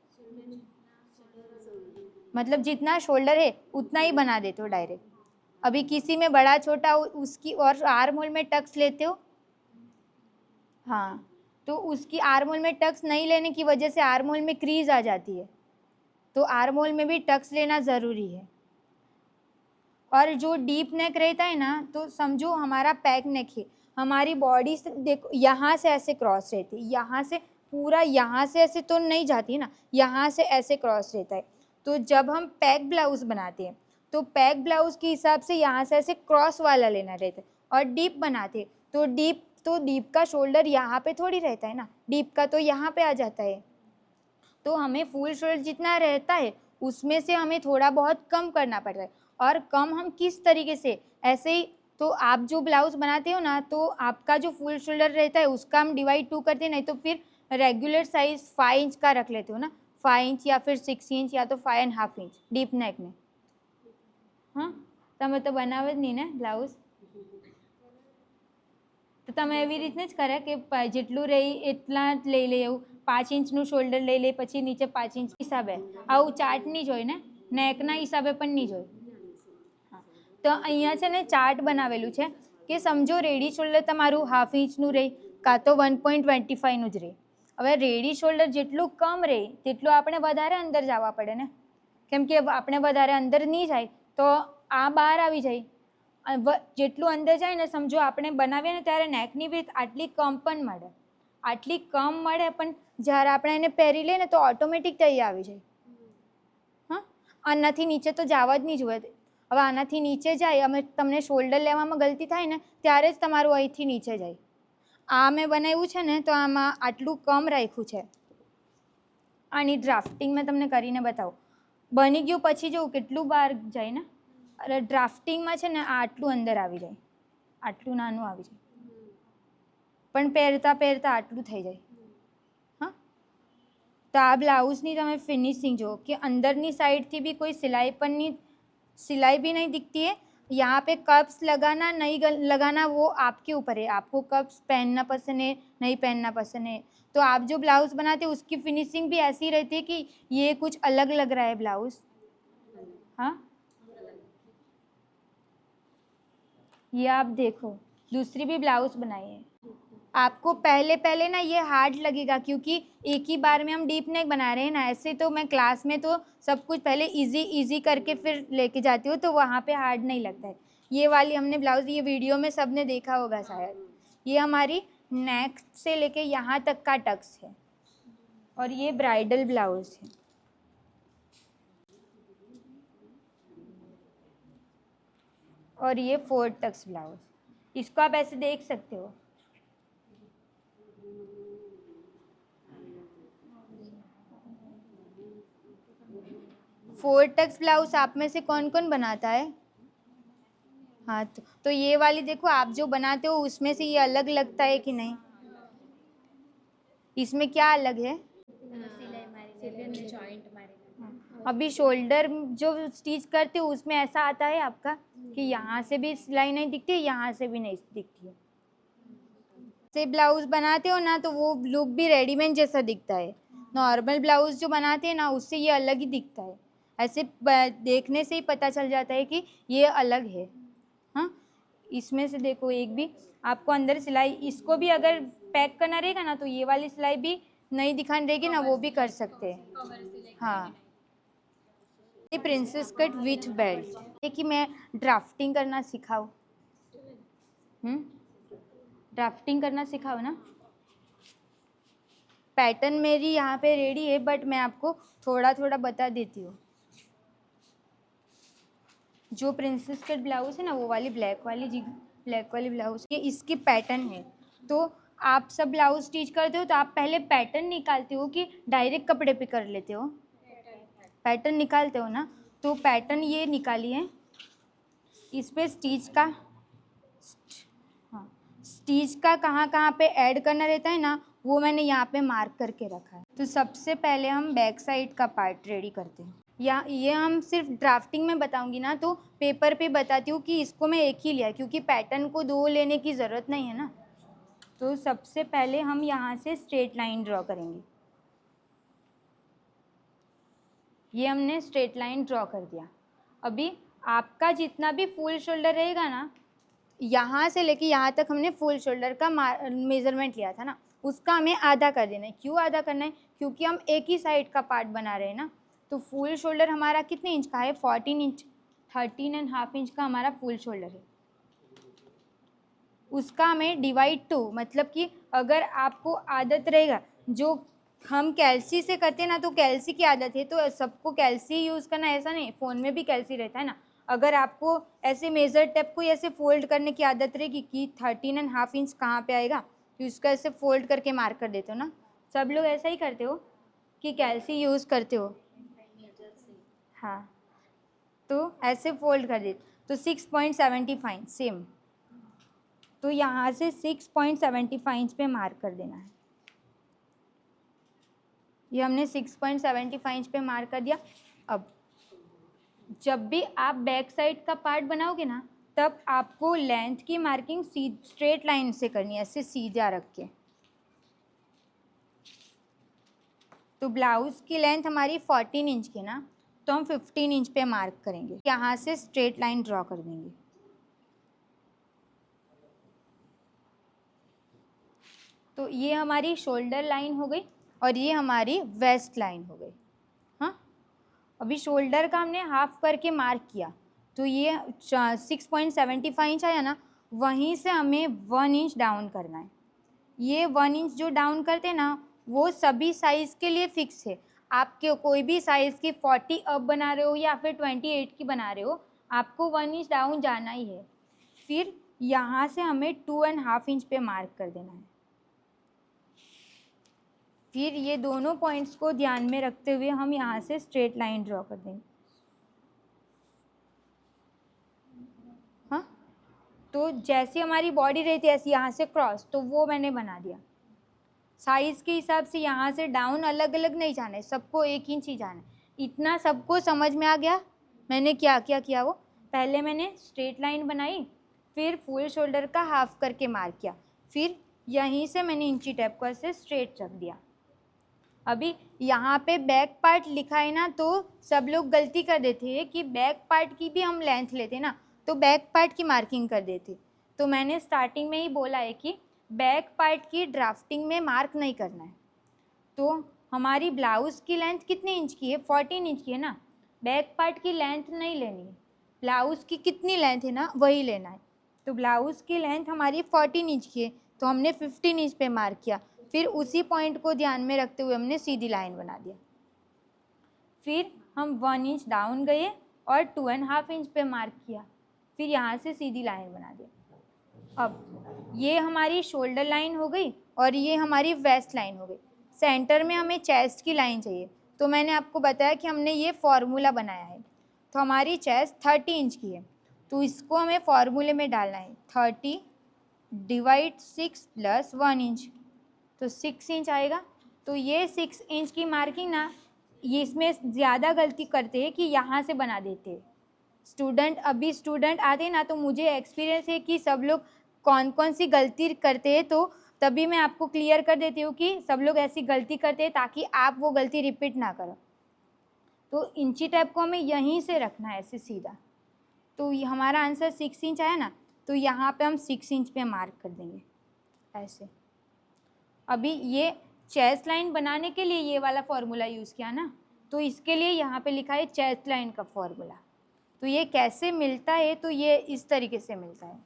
मतलब जितना शोल्डर है उतना ही बना देते हो डायरेक्ट अभी किसी में बड़ा छोटा उसकी और आर्म होल में टक्स लेते हो हाँ तो उसकी आर्म होल में टक्स नहीं लेने की वजह से आर्म होल में क्रीज आ जाती है तो आर्म होल में भी टक्स लेना ज़रूरी है और जो डीप नेक रहता है ना तो समझो हमारा पैक नेक है हमारी बॉडी से देखो यहाँ से ऐसे क्रॉस रहती है यहाँ से पूरा यहाँ से ऐसे तो नहीं जाती ना यहाँ से ऐसे क्रॉस रहता है तो जब हम पैक ब्लाउज बनाते हैं तो पैक ब्लाउज के हिसाब से यहाँ से ऐसे क्रॉस वाला लेना रहता है और डीप बनाते तो डीप का शोल्डर यहाँ पे थोड़ी रहता है ना डीप का तो यहाँ पे आ जाता है तो हमें फुल शोल्डर जितना रहता है उसमें से हमें थोड़ा बहुत कम करना पड़ता है और कम हम किस तरीके से ऐसे ही तो आप जो ब्लाउज बनाते हो ना तो आपका जो फुल शोल्डर रहता है उसका हम डिवाइड 2 करते नहीं तो फिर रेगुलर साइज 5 इंच का रख लेते हो ना 5 इंच या फिर 6 इंच या तो 5.5 इंच डीप नेक में हाँ તમે તો બનાવે જ નહીં ને બ્લાઉઝ તો તમે એવી રીતને જ કરે કે જેટલું રહી એટલા જ લઈ લે એવું 5 ઇંચનું શોલ્ડર લઈ લે, પછી નીચે 5 ઇંચ હિસાબે આવું ચાર્ટ નહીં જોઈ ને, નેકના હિસાબે પણ નહીં જોઈ. હા, તો અહીંયા છે ને ચાર્ટ બનાવેલું છે કે સમજો રેડી શોલ્ડર તમારું 1/2 ઇંચનું રહે કાં તો 1.25નું જ રહે. હવે રેડી શોલ્ડર જેટલું કમ રહે તેટલું આપણે વધારે અંદર જવા પડે ને, કેમ કે આપણે વધારે અંદર નહીં જાય તો આ બહાર આવી જાય. જેટલું અંદર જાય ને, સમજો આપણે બનાવીએ ને ત્યારે નેકની વિડ્થ આટલી કમ પણ મળે, આટલી કમ મળે, પણ જ્યારે આપણે એને પહેરી લઈએ ને તો ઓટોમેટિક તઈ આવી જાય. હા, આનાથી નીચે તો જવા જ નહીં જોઈએ. હવે આનાથી નીચે જાય, અમે તમને શોલ્ડર લેવામાં ગલતી થાય ને ત્યારે જ તમારું અહીંથી નીચે જાય. આ મેં બનાવ્યું છે ને તો આમાં આટલું કમ રાખ્યું છે. આની ડ્રાફ્ટિંગ મેં તમને કરીને બતાવું. બની ગયું પછી જોઉં કેટલું બહાર જાય ને. અરે ડ્રાફ્ટિંગમાં છે ને આટલું અંદર આવી જાય, આટલું નાનું આવી જાય, પણ પહેરતા પહેરતા આટલું થઈ જાય. હા, તો આ બ્લાઉઝની તમે ફિનિશિંગ જુઓ कि अंदरनी साइड थी भी कोई सिलाई भी नहीं दिखती है. यहाँ पे कप्स लगाना नहीं लगाना वो आपके ऊपर है, आपको कप्स पहनना पसंद है नहीं पहनना पसंद है. तो आप जो ब्लाउज़ बनाते हैं उसकी फिनिशिंग भी ऐसी रहती है कि ये कुछ अलग लग रहा है ब्लाउज़. हाँ, ये आप देखो दूसरी भी ब्लाउज़ बनाई है. आपको पहले ना ये हार्ड लगेगा क्योंकि एक ही बार में हम डीप नेक बना रहे हैं ना. ऐसे तो मैं क्लास में तो सब कुछ पहले इजी करके फिर लेके जाती हूँ तो वहाँ पे हार्ड नहीं लगता है. ये वाली हमने ब्लाउज़, ये वीडियो में सबने देखा होगा शायद. ये हमारी नेक से लेके यहाँ तक का टक्स है और ये ब्राइडल ब्लाउज़ है. और ये 4 टक्स ब्लाउज़, इसको आप ऐसे देख सकते हो. फोर टक्स ब्लाउज आप में से कौन कौन बनाता है? हाँ, तो ये वाली देखो, आप जो बनाते हो उसमें से ये अलग लगता है कि नहीं? इसमें क्या अलग है? अभी शोल्डर जो स्टिच करते हो उसमें ऐसा आता है आपका कि यहाँ से भी सिलाई नहीं दिखती, यहाँ से भी नहीं दिखती है. से ब्लाउज बनाते हो ना तो वो लुक भी रेडीमेड जैसा दिखता है. नॉर्मल ब्लाउज जो बनाते हैं ना उससे ये अलग ही दिखता है. ऐसे देखने से ही पता चल जाता है कि ये अलग है. हाँ, इसमें से देखो एक भी आपको अंदर सिलाई, इसको भी अगर पैक करना रहेगा ना तो ये वाली सिलाई भी नहीं दिखानी रहेगी ना, वो भी कर सकते हैं. हाँ, ये प्रिंसेस कट विथ बेल्ट है कि मैं ड्राफ्टिंग करना सिखाऊँ. ड्राफ्टिंग करना सिखाओ ना. पैटर्न मेरी यहाँ पे रेडी है बट मैं आपको थोड़ा थोड़ा बता देती हूँ. जो प्रिंसेस कट ब्लाउज़ है ना वो वाली ब्लैक वाली ब्लाउज़, ये इसकी पैटर्न है. तो आप सब ब्लाउज स्टिच करते हो तो आप पहले पैटर्न निकालते हो कि डायरेक्ट कपड़े पे कर लेते हो? पैटर्न निकालते हो ना. तो पैटर्न ये निकालिए, इस पे स्टिच का, हाँ, स्टिच का कहाँ कहाँ पे ऐड करना रहता है ना वो मैंने यहाँ पे मार्क करके रखा है. तो सबसे पहले हम बैक साइड का पार्ट रेडी करते हैं. या ये हम सिर्फ ड्राफ्टिंग में बताऊंगी ना तो पेपर पे बताती हूँ कि इसको मैं एक ही लिया क्योंकि पैटर्न को 2 लेने की ज़रूरत नहीं है ना. तो सबसे पहले हम यहाँ से स्ट्रेट लाइन ड्रॉ करेंगे. ये हमने स्ट्रेट लाइन ड्रॉ कर दिया. अभी आपका जितना भी फुल शोल्डर रहेगा ना, यहाँ से लेके यहाँ तक हमने फुल शोल्डर का मेज़रमेंट लिया था ना, उसका हमें आधा कर देना है. क्यों आधा करना है? क्योंकि हम एक ही साइड का पार्ट बना रहे हैं ना. तो फुल शोल्डर हमारा कितने इंच का है? 14 इंच, 13.5 इंच का हमारा फुल शोल्डर है. उसका हमें डिवाइड 2, मतलब कि अगर आपको आदत रहेगा, जो हम कैल्सी से करते हैं ना तो कैल्सी की आदत है तो सबको कैल्सी यूज़ करना ऐसा नहीं, फ़ोन में भी कैल्सी रहता है ना. अगर आपको ऐसे मेज़र टेप को ऐसे फोल्ड करने की आदत रहेगी कि 13.5 इंच कहाँ पे आएगा तो इसका ऐसे फोल्ड करके मार्क कर देते हो ना. सब लोग ऐसा ही करते हो कि कैल्सी यूज़ करते हो? हाँ, तो ऐसे फोल्ड कर देते. तो 6.75 सेम, तो यहाँ से 6.75 इंच पे मार्क कर देना है. ये हमने 6.75 इंच पे मार्क कर दिया. अब जब भी आप बैक साइड का पार्ट बनाओगे ना तब आपको लेंथ की मार्किंग स्ट्रेट लाइन से करनी है, ऐसे सीधा रख के. तो ब्लाउज़ की लेंथ हमारी 14 इंच की ना, तो हम 15 इंच पे मार्क करेंगे। यहाँ से स्ट्रेट लाइन ड्रॉ कर देंगे। तो ये हमारी शोल्डर लाइन हो गई और ये हमारी वेस्ट लाइन हो गई। हाँ, अभी शोल्डर का हमने हाफ करके मार्क किया, तो ये 6.75 इंच आया ना, वहीं से हमें 1 इंच डाउन करना है। ये 1 इंच जो डाउन करते हैं ना, वो सभी साइज़ के लिए फिक्स है। आप कोई भी साइज़ की 40 अप बना रहे हो या फिर 28 की बना रहे हो, आपको 1 इंच डाउन जाना ही है। फिर यहाँ से हमें 2.5 इंच पे मार्क कर देना है। फिर ये दोनों पॉइंट्स को ध्यान में रखते हुए हम यहाँ से स्ट्रेट लाइन ड्रॉ कर देंगे। हाँ, तो जैसी हमारी बॉडी रहती है ऐसी यहाँ से क्रॉस, तो वो मैंने बना दिया। साइज़ के हिसाब से यहाँ से डाउन अलग अलग नहीं जाना है, सबको 1 इंच ही जाना है। इतना सबको समझ में आ गया मैंने क्या क्या किया? वो पहले मैंने स्ट्रेट लाइन बनाई, फिर फुल शोल्डर का हाफ करके मार्क किया, फिर यहीं से मैंने इंची टेप को ऐसे स्ट्रेट रख दिया। अभी यहाँ पे बैक पार्ट लिखा है ना, तो सब लोग गलती कर देते हैं कि बैक पार्ट की भी हम लेंथ लेते ना, तो बैक पार्ट की मार्किंग कर देते। तो मैंने स्टार्टिंग में ही बोला है कि बैक पार्ट की ड्राफ्टिंग में मार्क नहीं करना है। तो हमारी ब्लाउज़ की लेंथ कितने इंच की है? 14 इंच की है ना। बैक पार्ट की लेंथ नहीं लेनी है, ब्लाउज़ की कितनी लेंथ है ना वही लेना है। तो ब्लाउज़ की लेंथ हमारी 14 इंच की है, तो हमने 15 इंच पे मार्क किया। फिर उसी पॉइंट को ध्यान में रखते हुए हमने सीधी लाइन बना दिया। फिर हम 1 इंच डाउन गए और 2.5 इंच पे मार्क किया, फिर यहाँ से सीधी लाइन बना दिया। अब ये हमारी शोल्डर लाइन हो गई और ये हमारी वेस्ट लाइन हो गई। सेंटर में हमें चेस्ट की लाइन चाहिए, तो मैंने आपको बताया कि हमने ये फार्मूला बनाया है। तो हमारी चेस्ट 30 इंच की है, तो इसको हमें फार्मूले में डालना है। 30 डिवाइड 6 प्लस 1 इंच, तो 6 इंच आएगा। तो ये 6 इंच की मार्किंग ना, ये इसमें ज़्यादा गलती करते हैं कि यहाँ से बना देते हैं स्टूडेंट आते हैं ना, तो मुझे एक्सपीरियंस है कि सब लोग कौन कौन सी गलती करते हैं, तो तभी मैं आपको क्लियर कर देती हूँ कि सब लोग ऐसी गलती करते हैं ताकि आप वो गलती रिपीट ना करो। तो इंची टेप को हमें यहीं से रखना है ऐसे सीधा। तो ये हमारा आंसर 6 इंच आया ना, तो यहाँ पे हम 6 इंच पे मार्क कर देंगे ऐसे। अभी ये चेस्ट लाइन बनाने के लिए ये वाला फॉर्मूला यूज़ किया ना, तो इसके लिए यहाँ पे लिखा है चेस्ट लाइन का फॉर्मूला। तो ये कैसे मिलता है? तो ये इस तरीके से मिलता है।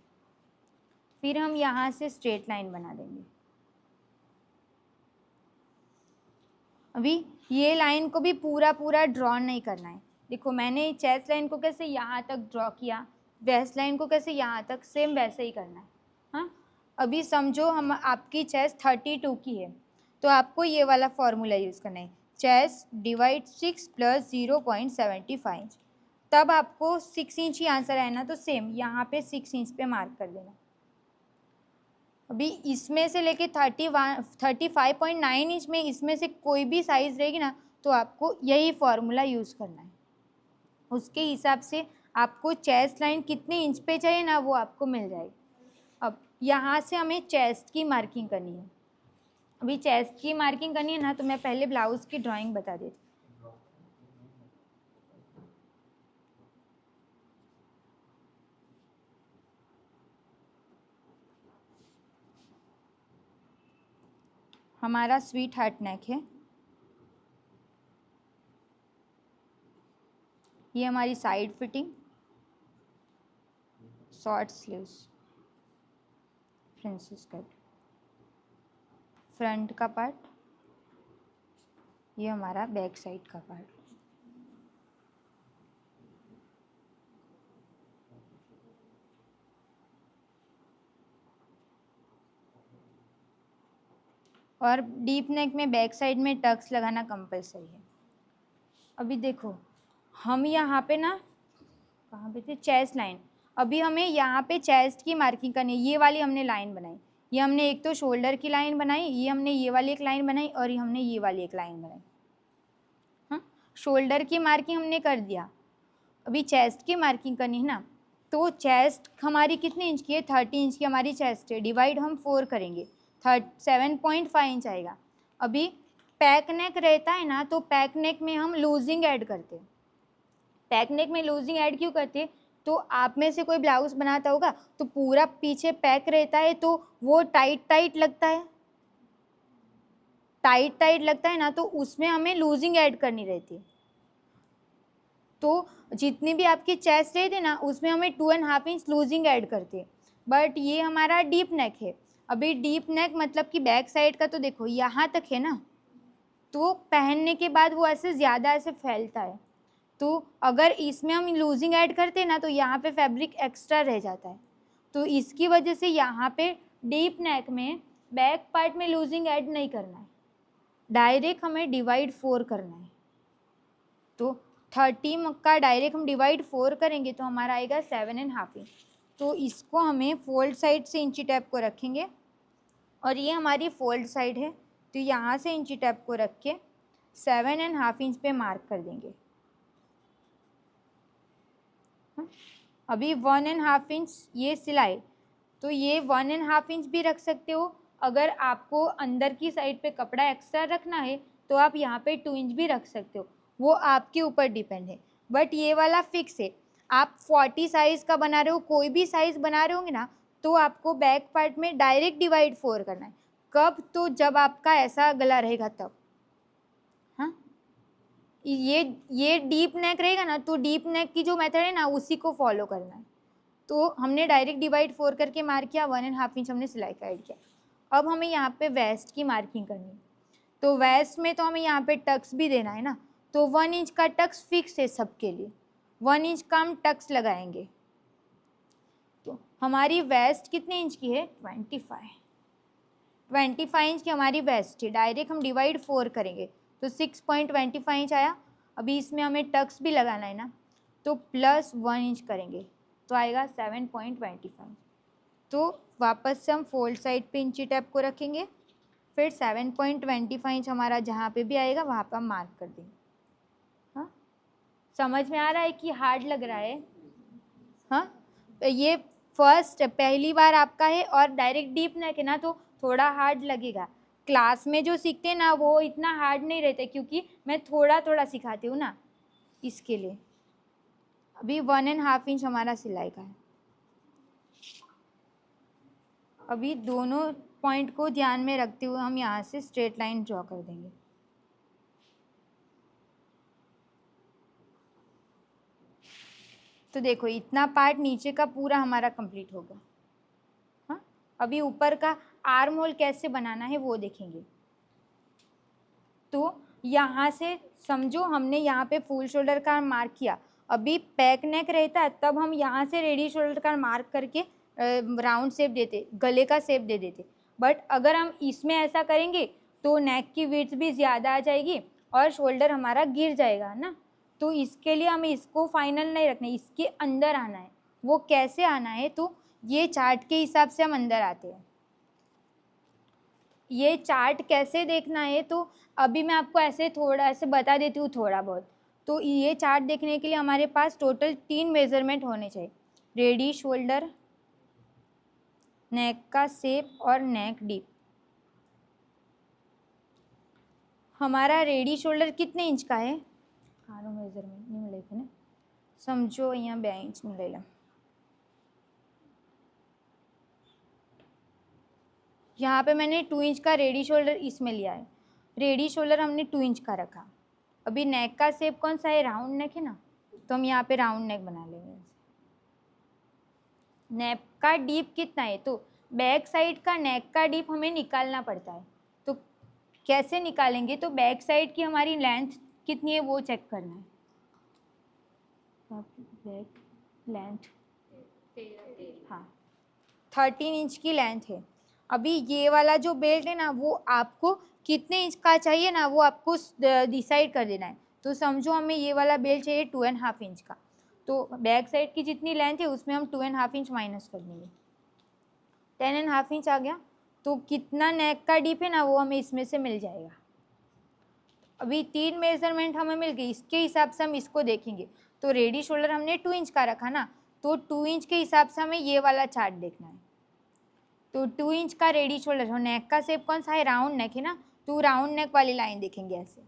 फिर हम यहाँ से स्ट्रेट लाइन बना देंगे। अभी ये लाइन को भी पूरा पूरा ड्रॉ नहीं करना है। देखो मैंने चेस्ट लाइन को कैसे यहाँ तक ड्रॉ किया, वेस्ट लाइन को कैसे यहाँ तक, सेम वैसे ही करना है। हाँ, अभी समझो हम आपकी चेस्ट 32 की है, तो आपको ये वाला फॉर्मूला यूज़ करना है। चेस्ट डिवाइड 6 प्लस 0.75 इंच, तब आपको 6 इंच ही आंसर है ना, तो सेम यहाँ पे 6 इंच पे मार्क कर देना। अभी इसमें से लेके 35.9 इंच में इसमें से कोई भी साइज़ रहेगी ना, तो आपको यही फार्मूला यूज़ करना है। उसके हिसाब से आपको चेस्ट लाइन कितने इंच पे चाहिए ना, वो आपको मिल जाएगी। अब यहाँ से हमें चेस्ट की मार्किंग करनी है। अभी चेस्ट की मार्किंग करनी है ना, तो मैं पहले ब्लाउज़ की ड्राइंग बता देती हूँ। हमारा स्वीट हार्ट नेक है, ये हमारी side fitting, short sleeves, princess cut, front का पार्ट, ये हमारा बैक साइड का पार्ट। और डीप नेक में बैक साइड में टक्स लगाना कंपलसरी है। अभी देखो हम यहाँ पे ना, कहाँ पे थे, चेस्ट लाइन। अभी हमें यहाँ पे चेस्ट की मार्किंग करनी है। ये वाली हमने लाइन बनाई, ये हमने एक तो शोल्डर की लाइन बनाई, ये हमने ये वाली एक लाइन बनाई और ये हमने ये वाली एक लाइन बनाई। हाँ, शोल्डर की मार्किंग हमने कर दिया। अभी चेस्ट की मार्किंग करनी है ना, तो चेस्ट हमारी कितने इंच की है? 30 इंच की हमारी चेस्ट है, डिवाइड हम 4 करेंगे, 7.5 इंच आएगा। अभी पैक नेक रहता है ना, तो पैक नेक में हम लूजिंग ऐड करते हैं। पैक नेक में लूजिंग ऐड क्यों करते हैं? तो आप में से कोई ब्लाउज बनाता होगा तो पूरा पीछे पैक रहता है तो वो टाइट टाइट लगता है, टाइट टाइट लगता है ना, तो उसमें हमें लूजिंग ऐड करनी रहती है। तो जितनी भी आपकी चेस्ट रहती है ना, उसमें हमें 2.5 इंच लूजिंग ऐड करते हैं। बट ये हमारा डीप नेक है। अभी डीप नेक मतलब कि बैक साइड का तो देखो यहाँ तक है ना, तो पहनने के बाद वो ऐसे ज़्यादा ऐसे फैलता है। तो अगर इसमें हम लूजिंग ऐड करते हैं ना, तो यहाँ पे फैब्रिक एक्स्ट्रा रह जाता है। तो इसकी वजह से यहाँ पे डीप नेक में बैक पार्ट में लूजिंग ऐड नहीं करना है, डायरेक्ट हमें डिवाइड 4 करना है। तो 30 का डायरेक्ट हम डिवाइड 4 करेंगे तो हमारा आएगा 7.5 इंच। तो इसको हमें फोल्ड साइड से इंची टैप को रखेंगे, और ये हमारी फोल्ड साइड है, तो यहाँ से इंची टैप को रख के 7.5 इंच पे मार्क कर देंगे। अभी 1.5 इंच ये सिलाई, तो ये 1.5 इंच भी रख सकते हो। अगर आपको अंदर की साइड पे कपड़ा एक्स्ट्रा रखना है तो आप यहाँ पे 2 इंच भी रख सकते हो, वो आपके ऊपर डिपेंड है। बट ये वाला फिक्स है। आप 40 साइज़ का बना रहे हो, कोई भी साइज़ बना रहे होंगे ना, तो आपको बैक पार्ट में डायरेक्ट डिवाइड 4 करना है। कब? तो जब आपका ऐसा गला रहेगा तब। हाँ, ये डीप नेक रहेगा ना, तो डीप नेक की जो मेथड है ना, उसी को फॉलो करना है। तो हमने डायरेक्ट डिवाइड 4 करके मार्क किया, 1.5 इंच हमने सिलाई का ऐड किया। अब हमें यहाँ पे वेस्ट की मार्किंग करनी है। तो वेस्ट में तो हमें यहाँ पे टक्स भी देना है ना, तो 1 इंच का टक्स फिक्स है सबके लिए, 1 इंच का हम टक्स लगाएंगे। तो हमारी वेस्ट कितने इंच की है? 25 इंच की हमारी वेस्ट है। डायरेक्ट हम डिवाइड 4 करेंगे तो 6.25 इंच आया। अभी इसमें हमें टक्स भी लगाना है ना, तो प्लस 1 इंच करेंगे तो आएगा 7.25। तो वापस से हम फोल्ड साइड पे इंची टैप को रखेंगे, फिर 7.25 इंच हमारा जहाँ पे भी आएगा वहाँ पर हम मार्क कर देंगे। हाँ, समझ में आ रहा है कि हार्ड लग रहा है? हाँ, ये फर्स्ट पहली बार आपका है और डायरेक्ट डीप नेक है ना, तो थोड़ा हार्ड लगेगा। क्लास में जो सीखते हैं ना, वो इतना हार्ड नहीं रहते, क्योंकि मैं थोड़ा थोड़ा सिखाती हूँ ना, इसके लिए। अभी 1.5 इंच हमारा सिलाई का है। अभी दोनों पॉइंट को ध्यान में रखते हुए हम यहाँ से स्ट्रेट लाइन ड्रॉ कर देंगे। तो देखो इतना पार्ट नीचे का पूरा हमारा कंप्लीट होगा। हाँ, अभी ऊपर का आर्म होल कैसे बनाना है वो देखेंगे। तो यहाँ से समझो हमने यहाँ पे फुल शोल्डर का मार्क किया। अभी पैक नेक रहता है तब हम यहाँ से रेडी शोल्डर का मार्क करके राउंड शेप देते, गले का शेप दे देते। बट अगर हम इसमें ऐसा करेंगे तो नेक की विड्थ भी ज़्यादा आ जाएगी और शोल्डर हमारा गिर जाएगा ना। तो इसके लिए हमें इसको फाइनल नहीं रखना है, इसके अंदर आना है। वो कैसे आना है? तो ये चार्ट के हिसाब से हम अंदर आते हैं। ये चार्ट कैसे देखना है? तो अभी मैं आपको ऐसे थोड़ा ऐसे बता देती हूँ थोड़ा बहुत। तो ये चार्ट देखने के लिए हमारे पास टोटल 3 मेज़रमेंट होने चाहिए: रेडी शोल्डर, नेक का शेप और नेक डीप। हमारा रेडी शोल्डर कितने इंच का है? आरो मेजरमेंट नहीं मिलेगा ना, समझो यहाँ 2 इंच मिलेगा। यहाँ पे मैंने 2 इंच का रेडी शोल्डर इसमें लिया है। रेडी शोल्डर हमने 2 इंच का रखा। अभी नेक का शेप कौन सा है? राउंड नेक है ना, तो हम यहाँ पे राउंड नेक बना लेंगे। नेक का डीप कितना है? तो बैक साइड का नेक का डीप हमें निकालना पड़ता है। तो कैसे निकालेंगे? तो बैक साइड की हमारी लेंथ कितनी है वो चेक करना है। बैक लेंथ, हाँ, 13 इंच की लेंथ है। अभी ये वाला जो बेल्ट है ना, वो आपको कितने इंच का चाहिए ना, वो आपको डिसाइड कर देना है। तो समझो हमें ये वाला बेल्ट चाहिए 2.5 इंच का, तो बैक साइड की जितनी लेंथ है उसमें हम 2.5 इंच माइनस कर देंगे, 10.5 इंच आ गया। तो कितना नेक का डीप है ना, वो हमें इसमें से मिल जाएगा। अभी 3 मेजरमेंट हमें मिल गई, इसके हिसाब से हम इसको देखेंगे। तो रेडी शोल्डर हमने 2 इंच का रखा ना, तो 2 इंच के हिसाब से हमें ये वाला चार्ट देखना है। तो 2 इंच का रेडी शोल्डर, हो नेक का शेप कौन सा है? राउंड नेक है ना, तो राउंड नेक वाली लाइन देखेंगे ऐसे।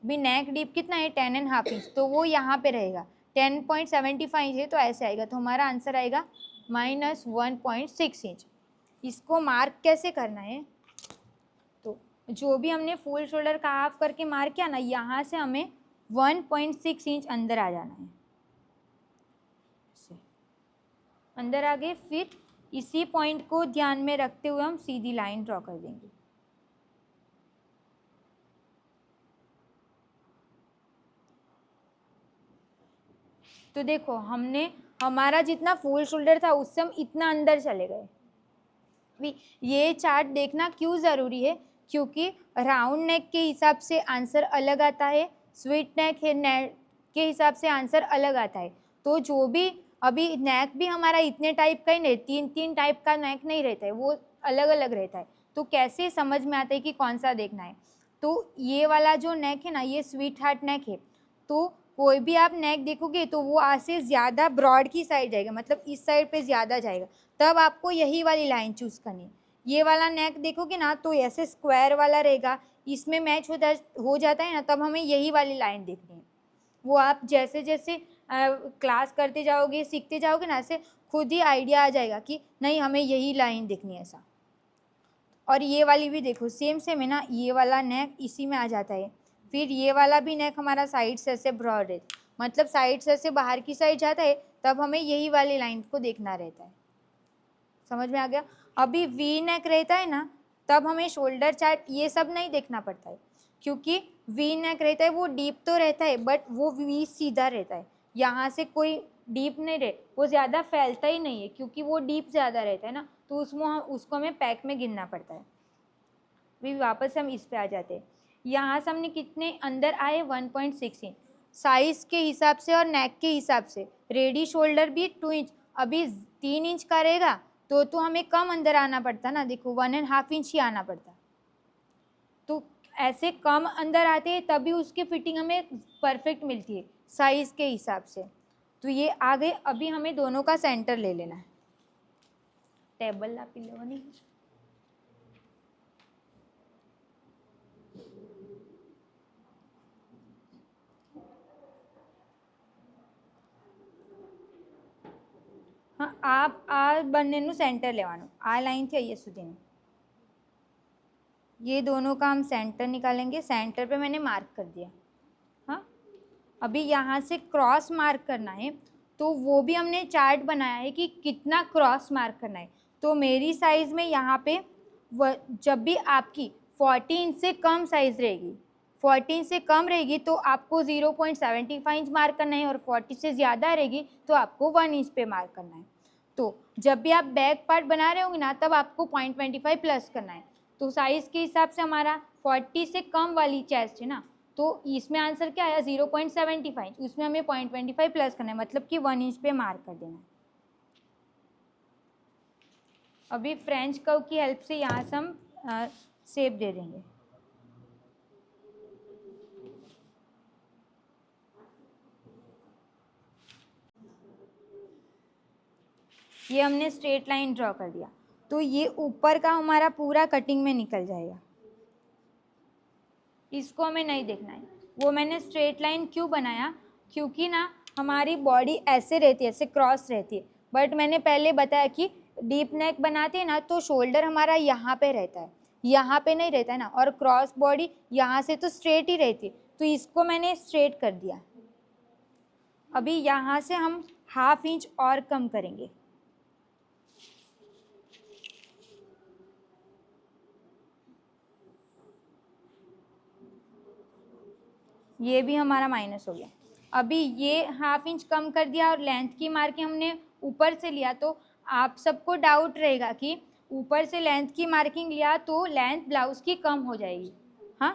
अभी नेक डीप कितना है 10.5 इंच, तो वो यहाँ पे रहेगा 10.75 इंच है, तो ऐसे आएगा। तो हमारा आंसर आएगा -1.6 इंच। इसको मार्क कैसे करना है, तो जो भी हमने फुल शोल्डर का हाफ करके मार्क किया ना, यहाँ से हमें 1.6 इंच अंदर आ जाना है। अंदर आ गए, फिर इसी पॉइंट को ध्यान में रखते हुए हम सीधी लाइन ड्रॉ कर देंगे। तो देखो हमने हमारा जितना फुल शोल्डर था उससे हम इतना अंदर चले गए। भी ये चार्ट देखना क्यों ज़रूरी है, क्योंकि राउंड नेक के हिसाब से आंसर अलग आता है, स्वीट नेक है नेक के हिसाब से आंसर अलग आता है। तो जो भी अभी नेक भी हमारा इतने टाइप का ही नहीं, 3 टाइप का नेक नहीं रहता है, वो अलग अलग रहता है। तो कैसे समझ में आता है कि कौन सा देखना है। तो ये वाला जो नेक है ना, ये स्वीट हार्ट नेक है। तो कोई भी आप नेक देखोगे तो वो आज से ज़्यादा ब्रॉड की साइड जाएगा, मतलब इस साइड पे ज़्यादा जाएगा, तब आपको यही वाली लाइन चूज़ करनी है। ये वाला नेक देखोगे ना तो ऐसे स्क्वायर वाला रहेगा, इसमें मैच हो जाता है ना, तब हमें यही वाली लाइन देखनी है। वो आप जैसे जैसे क्लास करते जाओगे, सीखते जाओगे ना, ऐसे खुद ही आइडिया आ जाएगा कि नहीं हमें यही लाइन देखनी है ऐसा। और ये वाली भी देखो सेम सेम है ना, ये वाला नेक इसी में आ जाता है। फिर ये वाला भी नेक हमारा साइड से ऐसे ब्रॉड है, मतलब साइड से ऐसे बाहर की साइड जाता है, तब हमें यही वाली लाइन को देखना रहता है। समझ में आ गया। अभी वी नेक रहता है ना, तब हमें शोल्डर चार्ट ये सब नहीं देखना पड़ता है, क्योंकि वी नेक रहता है वो डीप तो रहता है, बट वो वी सीधा रहता है, यहाँ से कोई डीप नहीं रहे, वो ज़्यादा फैलता ही नहीं है, क्योंकि वो डीप ज़्यादा रहता है ना, तो उसको हमें पैक में गिनना पड़ता है। भी वापस हम इस पे आ जाते हैं। यहाँ से हमने कितने अंदर आए 1.6 इंच साइज़ के हिसाब से और नेक के हिसाब से। रेडी शोल्डर भी 2 इंच, अभी 3 इंच का रहेगा तो हमें कम अंदर आना पड़ता ना, देखो 1.5 इंच ही आना पड़ता। तो ऐसे कम अंदर आते हैं तभी उसकी फिटिंग हमें परफेक्ट मिलती है साइज़ के हिसाब से। तो ये आ गए। अभी हमें दोनों का सेंटर ले लेना है। टेबल ला पिलो नहीं, हाँ आप आ બંનેનું સેન્ટર લેવાનું, આ લાઈનથી અહીંયા સુધીનું, ये दोनों का हम सेंटर निकालेंगे। सेंटर पे मैंने मार्क कर दिया। हाँ अभी यहाँ से क्रॉस मार्क करना है, तो वो भी हमने चार्ट बनाया है कि कितना क्रॉस मार्क करना है। तो मेरी साइज़ में यहाँ पे जब भी आपकी 40 इंच से कम साइज़ रहेगी, 40 इंच से कम रहेगी तो आपको 0.75 इंच मार्क करना है, और 40 से ज़्यादा रहेगी तो आपको 1 इंच पे मार्क करना है। तो जब भी आप बैक पार्ट बना रहे होंगे ना, तब आपको 0.25 प्लस करना है। तो साइज़ के हिसाब से हमारा 40 से कम वाली चेस्ट है ना, तो इसमें आंसर क्या आया 0.75 इंच, उसमें हमें 0.25 प्लस करना है, मतलब कि 1 इंच पे मार्क कर देना है। अभी फ्रेंच कर्व की हेल्प से यहाँ से हम शेप दे देंगे। ये हमने स्ट्रेट लाइन ड्रॉ कर दिया, तो ये ऊपर का हमारा पूरा कटिंग में निकल जाएगा, इसको हमें नहीं देखना है। वो मैंने स्ट्रेट लाइन क्यों बनाया, क्योंकि ना हमारी बॉडी ऐसे रहती है, ऐसे क्रॉस रहती है, बट मैंने पहले बताया कि डीप नेक बनाते हैं ना, तो शोल्डर हमारा यहाँ पे रहता है, यहाँ पे नहीं रहता है ना, और क्रॉस बॉडी यहाँ से तो स्ट्रेट ही रहती है, तो इसको मैंने स्ट्रेट कर दिया। अभी यहाँ से हम 1/2 इंच और कम करेंगे। ये भी हमारा माइनस हो गया। अभी ये 1/2 इंच कम कर दिया, और लेंथ की मार्किंग हमने ऊपर से लिया, तो आप सबको डाउट रहेगा कि ऊपर से लेंथ की मार्किंग लिया तो लेंथ ब्लाउज़ की कम हो जाएगी। हाँ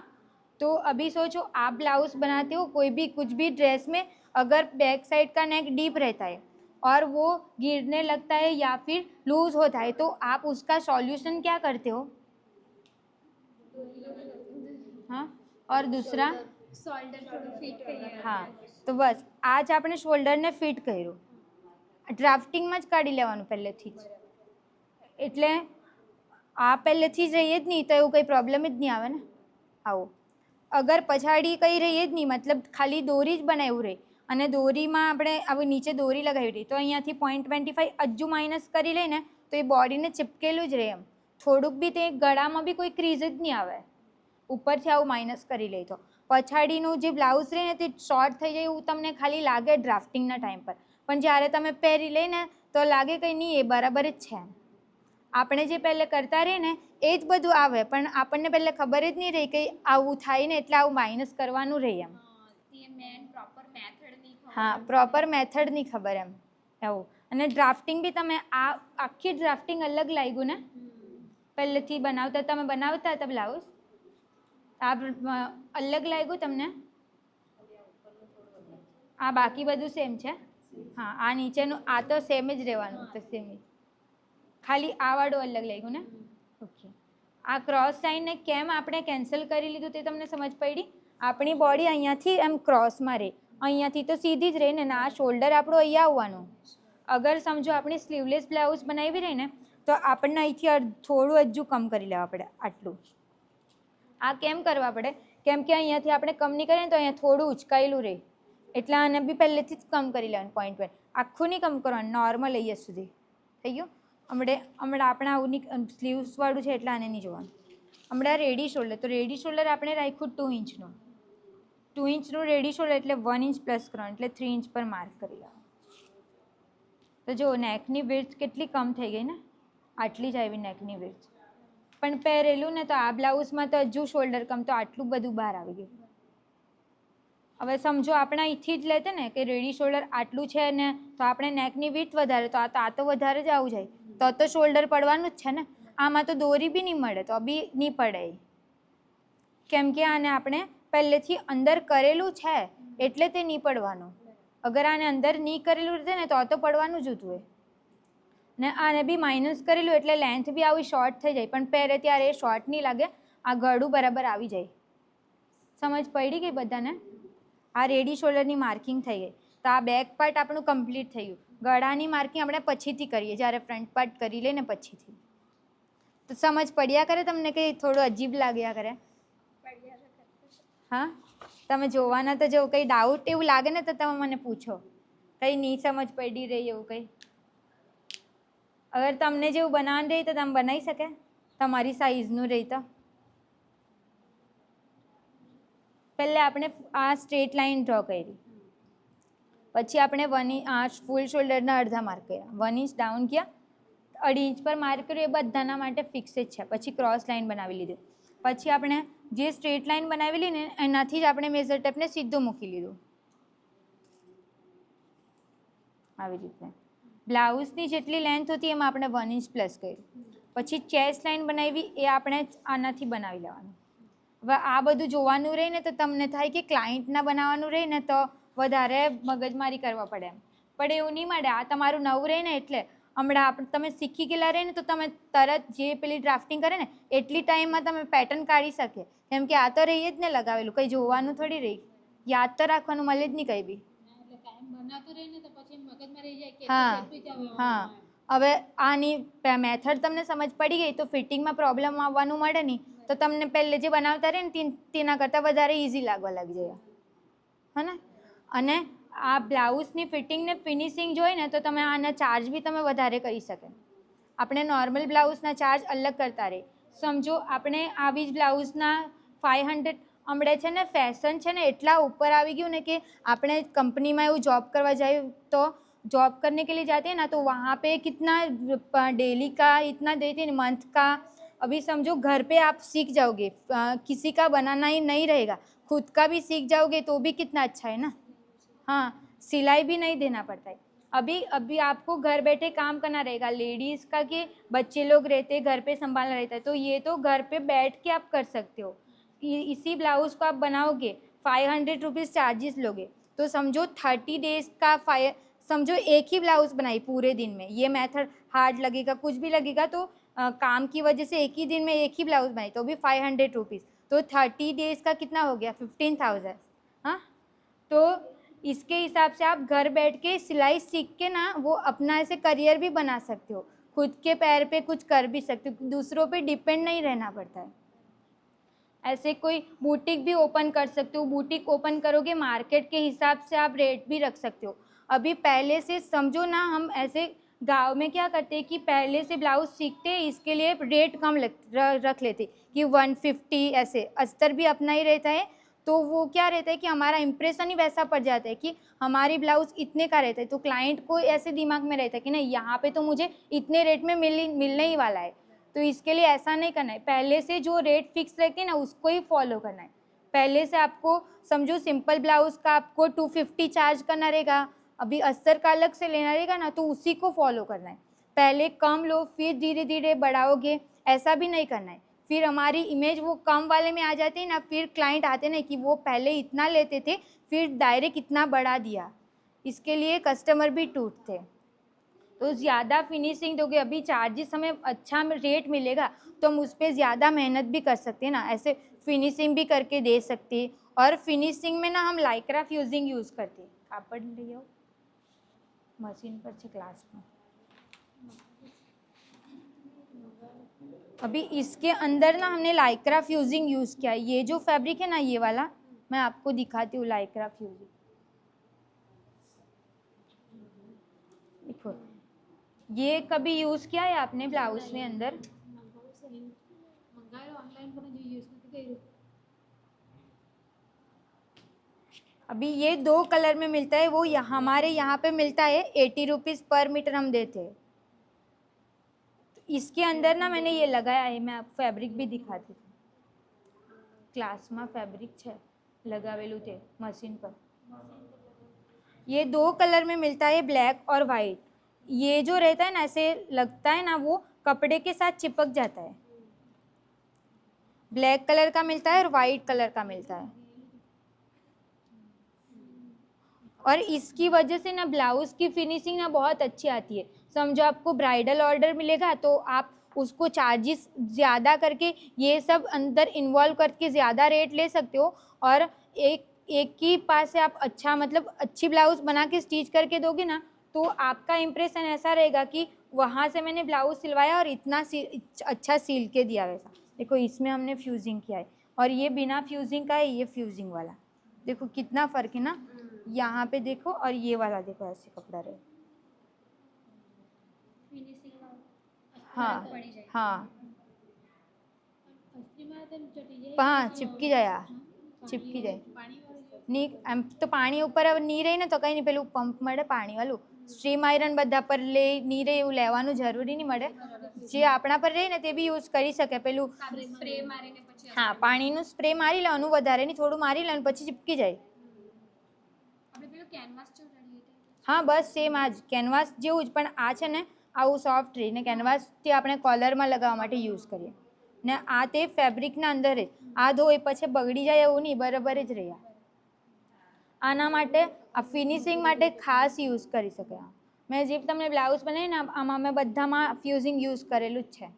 तो अभी सोचो, आप ब्लाउज़ बनाते हो कोई भी कुछ भी ड्रेस में, अगर बैक साइड का नेक डीप रहता है और वो गिरने लगता है या फिर लूज़ होता है, तो आप उसका सॉल्यूशन क्या करते हो? हाँ और दूसरा શોલ્ડર થોડું ફિટ કરીએ. हाँ तो बस आज આપણે શોલ્ડરને ફિટ કર્યું, ડ્રાફ્ટિંગમાં જ કાઢી લેવાનું પહેલેથી જ, એટલે આ પહેલેથી જ રહીએ જ નહીં તો એવું કંઈ પ્રોબ્લેમ જ નહીં આવે ને. આવો અગર પછાડી કંઈ રહીએ જ નહીં, મતલબ ખાલી દોરી જ બનાવ્યું રહે અને દોરીમાં આપણે આવી નીચે દોરી લગાવી રહી, તો અહીંયાથી 0.25 હજુ માઇનસ કરી લઈને તો એ બોડીને ચિપકેલું જ રહે. એમ થોડુંક બી તે ગળામાં બી કોઈ ક્રીઝ જ નહીં આવે ઉપરથી આવું માઇનસ કરી લે તો. પછાડીનું જે બ્લાઉઝ રહે ને તે શોર્ટ થઈ જાય એવું તમને ખાલી લાગે ડ્રાફ્ટિંગના ટાઈમ પર, પણ જ્યારે તમે પહેરી લઈને તો લાગે કંઈ નહીં, એ બરાબર જ છે. આપણે જે પહેલે કરતા રહીએ ને એ જ બધું આવે, પણ આપણને પહેલે ખબર જ નહીં રહી કે આવું થાય ને એટલે આવું માઇનસ કરવાનું રહે એમ. હા, પ્રોપર મેથડ નહીં ખબર એમ એવું. અને ડ્રાફ્ટિંગ બી તમે આ આખી ડ્રાફ્ટિંગ અલગ લાગ્યું ને પહેલેથી બનાવતા, તમે બનાવતા હતા બ્લાઉઝ, આ અલગ લાગ્યું તમને? આ બાકી બધું સેમ છે. હા, આ નીચેનું આ તો સેમ જ રહેવાનું, તો સેમ જ, ખાલી આ વાળું અલગ લાગ્યું ને. ઓકે, આ ક્રોસ લાઈનને કેમ આપણે કેન્સલ કરી લીધું તે તમને સમજ પડી? આપણી બોડી અહીંયાથી એમ ક્રોસમાં રહે, અહીંયાથી તો સીધી જ રહે ને, આ શોલ્ડર આપણું અહીંયા આવવાનું. અગર સમજો આપણી સ્લીવલેસ બ્લાઉઝ બનાવી રહી ને તો આપણને અહીંથી થોડું હજુ કમ કરી લેવા પડે, આટલું. આ કેમ કરવા પડે? કેમ કે અહીંયાથી આપણે કમ નહીં કરીએ ને તો અહીંયા થોડું ઉચકાયેલું રહે, એટલે આને બી પહેલેથી જ કમ કરી લેવાનું. પોઈન્ટ આખું નહીં કમ કરવાનું, નોર્મલ અહીંયા સુધી થઈ ગયું. હમણાં આપણે આવું સ્લીવ્સવાળું છે એટલે આને નહીં જોવાનું. હમણાં રેડી શોલ્ડર, તો રેડી શોલ્ડર આપણે રાખ્યું 2 ઇંચનું. 2 ઇંચનું રેડી શોલ્ડર એટલે 1 ઇંચ પ્લસ કરવાનું, એટલે 3 ઇંચ પર માર્ક કરી લેવાનું. તો જો નેકની વિડ્થ કેટલી કમ થઈ ગઈ ને, આટલી જ આવી નેકની વિડ્થ. પણ પહેરેલું ને તો આ બ્લાઉઝમાં તો હજુ શોલ્ડર કમ, તો આટલું બધું બહાર આવી ગયું. હવે સમજો આપણે અહીંથી જ લેતે ને કે રેડી શોલ્ડર આટલું છે ને તો આપણે નેકની વિડ્થ વધારે, તો આ તો વધારે જ આવું જાય તો શોલ્ડર પડવાનું જ છે ને. આમાં તો દોરી બી નહીં મળે તો બી નહીં પડે, કેમ કે આને આપણે પહેલેથી અંદર કરેલું છે એટલે તે નહીં પડવાનું. અગર આને અંદર નહીં કરેલું રહે ને તો પડવાનું જ હતું ને. આને બી માઇનસ કરેલું એટલે લેન્થ બી આવી શોર્ટ થઈ જાય, પણ પહેરે ત્યારે એ શોર્ટ નહીં લાગે, આ ગળું બરાબર આવી જાય. સમજ પડી ગઈ બધાને? આ રેડી શોલ્ડરની માર્કિંગ થઈ ગઈ, તો આ બેક પાર્ટ આપણું કમ્પ્લીટ થઈ ગયું. ગળાની માર્કિંગ આપણે પછીથી કરીએ, જ્યારે ફ્રન્ટ પાર્ટ કરી લઈએ ને પછીથી. તો સમજ પડ્યા કરે તમને કે થોડું અજીબ લાગ્યા કરે? હા, તમે જોવાના તો જો કંઈ ડાઉટ એવું લાગે ને તો તમે મને પૂછો, કંઈ નહીં સમજ પડી રહી એવું કંઈ. અગર તમને જેવું બનાવવાનું રહી તો તમે બનાવી શકે, તમારી સાઈઝનું રહી તો. પહેલે આપણે આ સ્ટ્રેટ લાઇન ડ્રો કરી, પછી આપણે 1 ઇંચ ફૂલ શોલ્ડરના અડધા માર્ક કર્યા, 1 ઇંચ ડાઉન ગયા, 2.5 ઇંચ પર માર્ક કર્યું, એ બધાના માટે ફિક્સ જ છે. પછી ક્રોસ લાઇન બનાવી લીધી, પછી આપણે જે સ્ટ્રેટ લાઇન બનાવેલી ને એનાથી જ આપણે મેઝર ટેપને સીધું મૂકી લીધું આવી રીતે. બ્લાઉઝની જેટલી લેન્થ હતી એમાં આપણે 1 ઇંચ પ્લસ કર્યું. પછી ચેસ્ટ લાઇન બનાવી, એ આપણે આનાથી બનાવી લેવાનું. હવે આ બધું જોવાનું રહે ને તો તમને થાય કે ક્લાયન્ટના બનાવવાનું રહે ને તો વધારે મગજમારી કરવા પડે એમ, પણ એવું નહીં મળે. આ તમારું નવું રહે ને એટલે હમણાં તમે શીખી ગયેલા રહે ને તો તમે તરત જે પેલી ડ્રાફ્ટિંગ કરે ને એટલી ટાઈમમાં તમે પેટર્ન કાઢી શકે, કેમ કે આ તો રહી જ ને લગાવેલું, કંઈ જોવાનું થોડી રહી, યાદ તો રાખવાનું મળે જ નહીં કંઈ બી. હા, હવે આની મેથડ તમને સમજ પડી ગઈ તો ફિટિંગમાં પ્રોબ્લેમ આવવાનું મળે નહીં, તો તમને પહેલે જે બનાવતા રહે ને તેના કરતાં વધારે ઇઝી લાગવા લાગી જાય, હે ને. અને આ બ્લાઉઝની ફિટિંગ ને ફિનિશિંગ જોઈએ ને તો તમે આના ચાર્જ બી તમે વધારે કરી શકે. આપણે નોર્મલ બ્લાઉઝના ચાર્જ અલગ કરતા રહે. સમજો આપણે આવી જ બ્લાઉઝના 500 હમણાં છે ને ફેશન છે ને એટલા ઉપર આવી ગયું ને કે આપણે કંપનીમાં એવું જોબ કરવા જાય તો जॉब करने के लिए जाते हैं ना तो वहाँ पे कितना डेली का इतना देते हैं, मंथ का. अभी समझो घर पे आप सीख जाओगे, किसी का बनाना ही नहीं रहेगा, खुद का भी सीख जाओगे तो भी कितना अच्छा है ना. हाँ, सिलाई भी नहीं देना पड़ता है. अभी आपको घर बैठे काम करना रहेगा. लेडीज़ का कि बच्चे लोग रहते घर पे संभालना रहता है, तो ये तो घर पे बैठ के आप कर सकते हो. इसी ब्लाउज़ को आप बनाओगे 500 रुपीज़ चार्जेस लोगे तो समझो 30 डेज़ का समझो एक ही ब्लाउज़ बनाई पूरे दिन में. ये मेथड हार्ड लगेगा, कुछ भी लगेगा, तो काम की वजह से एक ही दिन में एक ही ब्लाउज़ बनाई तो भी 500 रुपीज़, तो 30 डेज़ का कितना हो गया 15,000. हाँ, तो इसके हिसाब से आप घर बैठ के सिलाई सीख के ना वो अपना ऐसे करियर भी बना सकते हो. खुद के पैर पे कुछ कर भी सकते हो, दूसरों पे डिपेंड नहीं रहना पड़ता है। ऐसे कोई बुटीक भी ओपन कर सकते हो, बुटीक ओपन करोगे मार्केट के हिसाब से आप रेट भी रख सकते हो। अभी पहले से समझो ना, हम ऐसे गांव में क्या करते हैं कि पहले से ब्लाउज सीखते हैं, इसके लिए रेट कम रख लेते कि 150, ऐसे अस्तर भी अपना ही रहता है, तो वो क्या रहता है कि हमारा इंप्रेशन ही वैसा पड़ जाता है कि हमारी ब्लाउज इतने का रहता है, तो क्लाइंट को ऐसे दिमाग में रहता है कि नहीं यहाँ पे तो मुझे इतने रेट में मिलने ही वाला है। तो इसके लिए ऐसा नहीं करना है, पहले से जो रेट फिक्स रहते हैं ना उसको ही फॉलो करना है। पहले से आपको समझो सिंपल ब्लाउज का आपको 250 चार्ज करना रहेगा, अभी अस्तर का अलग से लेना रहेगा ना, तो उसी को फॉलो करना है। पहले कम लो फिर धीरे धीरे बढ़ाओगे, ऐसा भी नहीं करना है। फिर हमारी इमेज वो कम वाले में आ जाती है ना, फिर क्लाइंट आते ना कि वो पहले इतना लेते थे फिर डायरेक्ट इतना बढ़ा दिया, इसके लिए कस्टमर भी टूटते। तो ज़्यादा फिनिशिंग दोगे, अभी चार्जेस हमें अच्छा रेट मिलेगा तो हम उस पर ज़्यादा मेहनत भी कर सकते हैं ना, ऐसे फिनिशिंग भी करके दे सकते हैं। और फिनिशिंग में ना हम लाइक्रा फ्यूजिंग यूज़ करते हैं। कापड़ ले आओ मशीन पर से क्लास में। अभी इसके अंदर ना हमने लाइक्रा फ्यूजिंग यूज़ किया है। ये जो फैब्रिक है ना ये वाला, मैं आपको दिखाती हूँ लाइक्रा फ्यूजिंग। देखो ये कभी यूज़ किया है आपने ब्लाउज में अंदर? अभी ये 2 कलर में मिलता है, वो हमारे यहाँ पे मिलता है 80 रुपीज़ पर मीटर हम देते हैं। तो इसके अंदर ना मैंने ये लगाया है, मैं आप फैब्रिक भी दिखाती थी, क्लास में फैब्रिक है लगावेलू थे मशीन पर। ये 2 कलर में मिलता है, ब्लैक और वाइट। ये जो रहता है ना ऐसे लगता है ना, वो कपड़े के साथ चिपक जाता है। ब्लैक कलर का मिलता है और वाइट कलर का मिलता है। और इसकी वजह से ना ब्लाउज़ की फिनिशिंग ना बहुत अच्छी आती है। समझो आपको ब्राइडल ऑर्डर मिलेगा तो आप उसको चार्जेस ज़्यादा करके ये सब अंदर इन्वॉल्व करके ज़्यादा रेट ले सकते हो। और एक ही पास से आप अच्छा मतलब अच्छी ब्लाउज़ बना के स्टिच करके दोगे ना, तो आपका इम्प्रेशन ऐसा रहेगा कि वहाँ से मैंने ब्लाउज़ सिलवाया और इतना अच्छा सिल के दिया वैसा। देखो इसमें हमने फ्यूजिंग किया है और ये बिना फ्यूजिंग का है, ये फ्यूजिंग वाला। देखो कितना फ़र्क है ना, यहाँ पे देखो और ये वाला देखो, ऐसे कपड़ा रहे। हाँ हाँ हाँ चिपकी जाए, चिपकी जाए नहीं एम तो पानी ऊपर नहीं રહી ને તો કંઈ નહીં, પેલું પંપ મળે પાણીવાળું સ્ટ્રીમ આયરન બધા પર નહીં રહે એવું લેવાનું જરૂરી નહીં મળે, જે આપણા પર રહે ને તે બી યુઝ કરી શકે। પેલું હા પાણીનું સ્પ્રે મારી લેવાનું, વધારે નહીં થોડું મારી લેવાનું, પછી ચીપકી જાય। હા બસ સેમ આ જ કેનવાસ જેવું જ, પણ આ છે ને આવું સોફ્ટ રહે ને, કેનવાસથી આપણે કોલરમાં લગાવવા માટે યુઝ કરીએ ને। આ તે ફેબ્રિકના અંદર જ, આ ધોઈ પછી બગડી જાય એવું નહીં, બરાબર જ રહે। આના માટે આ ફિનિશિંગ માટે ખાસ યુઝ કરી શકાય। મેં જે તમને બ્લાઉઝ બનાવી ને આમાં મેં બધામાં ફ્યુઝિંગ યુઝ કરેલું જ છે।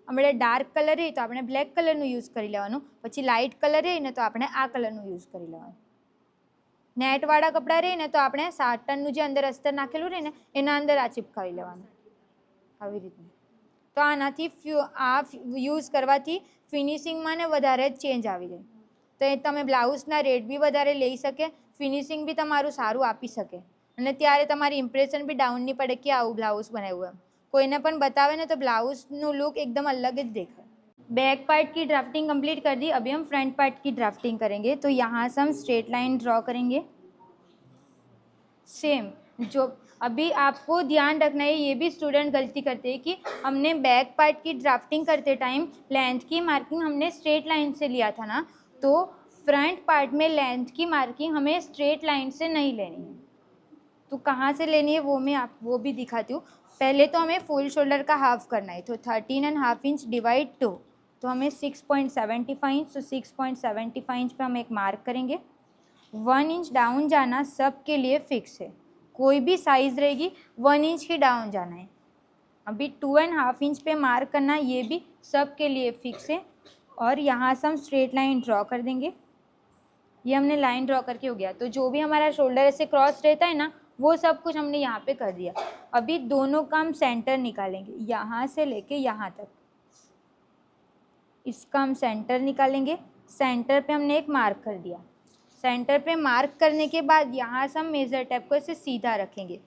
આપણે ડાર્ક કલર રહે તો આપણે બ્લેક કલરનું યુઝ કરી લેવાનું, પછી લાઇટ કલર રહે ને તો આપણે આ કલરનું યુઝ કરી લેવાનું। નેટવાળા કપડાં રહે ને તો આપણે સાટનનું જે અંદર અસ્તર નાખેલું રહે ને એના અંદર આ ચિપકાવી લેવાનું આવી રીતનું। તો આનાથી આ યુઝ કરવાથી ફિનિશિંગમાં ને વધારે જ ચેન્જ આવી જાય, તો એ તમે બ્લાઉઝના રેટ બી વધારે લઈ શકે, ફિનિશિંગ બી તમારું સારું આપી શકે અને ત્યારે તમારી ઇમ્પ્રેશન બી ડાઉન નહીં પડે કે આવું બ્લાઉઝ બનાવ્યું એમ। કોઈને પણ બતાવે ને તો બ્લાઉઝનું લુક एकदम अलग જ देखाय। बैक पार्ट की ड्राफ्टिंग कंप्लीट कर दी, अभी हम फ्रंट पार्ट की ड्राफ्टिंग करेंगे। तो यहाँ से हम स्ट्रेट लाइन ड्रॉ करेंगे सेम। जो अभी आपको ध्यान रखना है, ये भी स्टूडेंट गलती करते हैं कि हमने बैक पार्ट की ड्राफ्टिंग करते टाइम लेंथ की मार्किंग हमने स्ट्रेट लाइन से लिया था ना, तो फ्रंट पार्ट में लेंथ की मार्किंग हमें स्ट्रेट लाइन से नहीं लेनी है। तो कहाँ से लेनी है वो भी दिखाती हूँ। पहले तो हमें फुल शोल्डर का हाफ करना है, तो 13.5 इंच डिवाइड 2, तो हमें 6.75 इंच, तो 6.75 इंच पे हम एक मार्क करेंगे। 1 इंच डाउन जाना सब के लिए फिक्स है, कोई भी साइज़ रहेगी 1 इंच ही डाउन जाना है। अभी 2.5 इंच पे मार्क करना, ये भी सब के लिए फिक्स है। और यहाँ से हम स्ट्रेट लाइन ड्रॉ कर देंगे। ये हमने लाइन ड्रॉ करके हो गया। तो जो भी हमारा शोल्डर ऐसे क्रॉस रहता है ना, वो सब कुछ हमने यहाँ पे कर दिया। अभी दोनों का हम सेंटर निकालेंगे, यहाँ से लेके यहाँ तक। इसका हम सेंटर निकालेंगे। सेंटर पे हमने एक मार्क कर दिया। सेंटर पे मार्क करने के बाद यहाँ से हम मेज़र टेप को ऐसे सीधा रखेंगे।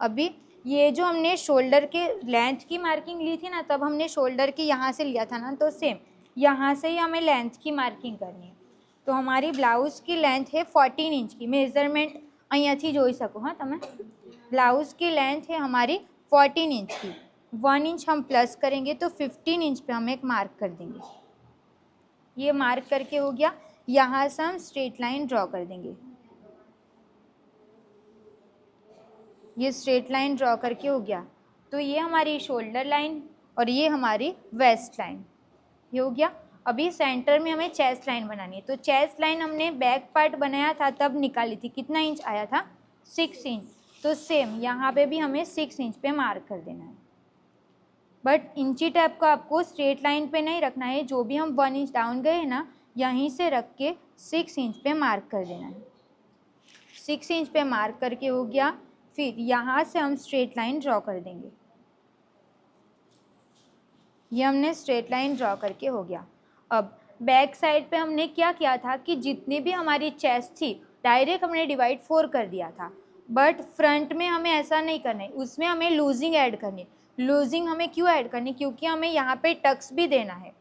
अभी ये जो हमने शोल्डर के लेंथ की मार्किंग ली थी ना, तब हमने शोल्डर की यहाँ से लिया था ना, तो सेम यहाँ से ही हमें लेंथ की मार्किंग करनी है। तो हमारी ब्लाउज़ की लेंथ है 14 इंच की। मेज़रमेंट અહીંયાથી જોઈ શકો। हाँ તમે ब्लाउज़ की लेंथ है हमारी 14 इंच की। 1 इंच हम प्लस करेंगे तो 15 इंच पे हम एक मार्क कर देंगे। ये मार्क करके हो गया। यहाँ से हम स्ट्रेट लाइन ड्रॉ कर देंगे। ये स्ट्रेट लाइन ड्रॉ करके हो गया। तो ये हमारी शोल्डर लाइन और ये हमारी वेस्ट लाइन, ये हो गया। अभी सेंटर में हमें चेस्ट लाइन बनानी है। तो चेस्ट लाइन हमने बैक पार्ट बनाया था तब निकाली थी, कितना इंच आया था? 6 इंच। तो सेम यहाँ पे भी हमें 6 इंच पे मार्क कर देना है। बट इंची टैप को आपको स्ट्रेट लाइन पे नहीं रखना है। जो भी हम 1 इंच डाउन गए हैं ना, यहीं से रख के 6 इंच पे मार्क कर देना है। 6 इंच पे मार्क करके हो गया। फिर यहाँ से हम स्ट्रेट लाइन ड्रॉ कर देंगे। ये हमने स्ट्रेट लाइन ड्रॉ करके हो गया। अब बैक साइड पे हमने क्या किया था कि जितनी भी हमारी चेस्ट थी डायरेक्ट हमने डिवाइड 4 कर दिया था। बट फ्रंट में हमें ऐसा नहीं करना है, उसमें हमें लूजिंग ऐड करनी है। लूजिंग हमें क्यों ऐड करनी? क्योंकि हमें यहाँ पे टक्स भी देना है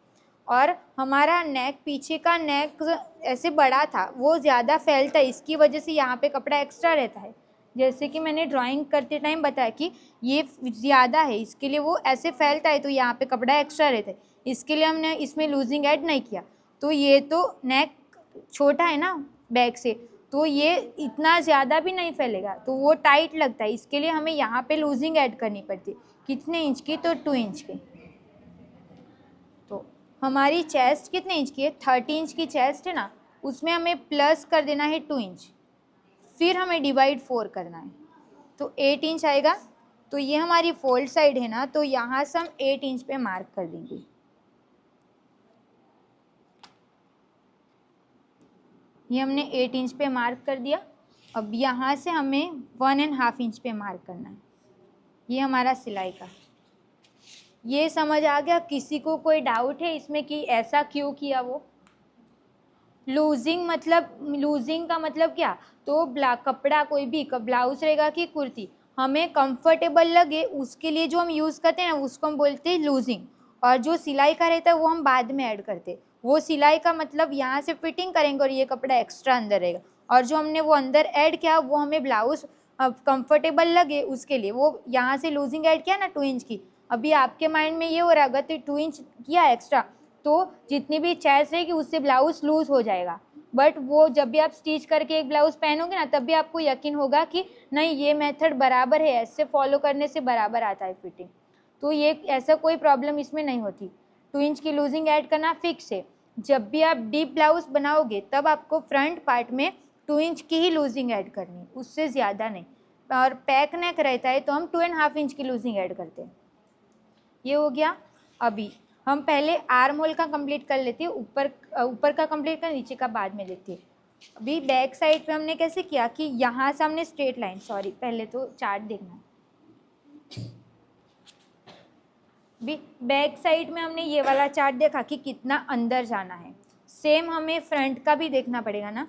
और हमारा नेक, पीछे का नेक ऐसे बड़ा था, वो ज़्यादा फैलता है, इसकी वजह से यहाँ पे कपड़ा एक्स्ट्रा रहता है। जैसे कि मैंने ड्राइंग करते टाइम बताया कि ये ज़्यादा है, इसके लिए वो ऐसे फैलता है, तो यहाँ पे कपड़ा एक्स्ट्रा रहता है, इसके लिए हमने इसमें लूजिंग ऐड नहीं किया। तो ये तो नेक छोटा है ना बैक से, तो ये इतना ज़्यादा भी नहीं फैलेगा, तो वो टाइट लगता है, इसके लिए हमें यहाँ पे लूजिंग ऐड करनी पड़ती है। कितने इंच की? तो 2 इंच की। तो हमारी चेस्ट कितने इंच की है? 30 इंच की चेस्ट है ना, उसमें हमें प्लस कर देना है 2 इंच, फिर हमें डिवाइड 4 करना है, तो 8 इंच आएगा। तो ये हमारी फोल्ड साइड है ना, तो यहाँ से हम 8 इंच पे मार्क कर देंगे। ये हमने 8 इंच पे मार्क कर दिया। अब यहाँ से हमें 1.5 इंच पे मार्क करना है। ये हमारा सिलाई का। ये समझ आ गया? किसी को कोई डाउट है इसमें कि ऐसा क्यों किया? वो लूजिंग मतलब, लूजिंग का मतलब क्या? तो कपड़ा कोई भी ब्लाउज रहेगा कि कुर्ती, हमें कंफर्टेबल लगे उसके लिए जो हम यूज़ करते हैं ना, उसको हम बोलते हैं लूजिंग। और जो सिलाई का रहता है वो हम बाद में ऐड करते हैं। वो सिलाई का मतलब यहाँ से फिटिंग करेंगे और ये कपड़ा एक्स्ट्रा अंदर रहेगा, और जो हमने वो अंदर ऐड किया वो हमें ब्लाउज कंफर्टेबल लगे उसके लिए, वो यहाँ से लूजिंग ऐड किया ना 2 इंच की। अभी आपके माइंड में ये हो रहा है, अगर 2 इंच किया एक्स्ट्रा तो जितनी भी चेस्ट रहेगी उससे ब्लाउज लूज हो जाएगा। बट वो जब भी आप स्टिच करके एक ब्लाउज पहनोगे ना, तब भी आपको यकीन होगा कि नहीं, ये मेथड बराबर है, ऐसे फॉलो करने से बराबर आता है फिटिंग। तो ये ऐसा कोई प्रॉब्लम इसमें नहीं होती। 2 इंच की लूजिंग ऐड करना फिक्स है। जब भी आप डीप ब्लाउज बनाओगे तब आपको फ्रंट पार्ट में 2 इंच की ही लूजिंग ऐड करनी है, उससे ज़्यादा नहीं। और पैक नेक रहता है तो हम 2.5 इंच की लूजिंग ऐड करते हैं। ये हो गया। अभी हम पहले आर्म होल का कंप्लीट कर लेते हैं, ऊपर का कंप्लीट कर, नीचे का बाद में लेते हैं। अभी बैक साइड पे हमने कैसे किया कि यहाँ से हमने स्ट्रेट लाइन, सॉरी पहले तो चार्ट देखना है। अभी बैक साइड में हमने ये वाला चार्ट देखा कि कितना अंदर जाना है। सेम हमें फ्रंट का भी देखना पड़ेगा ना।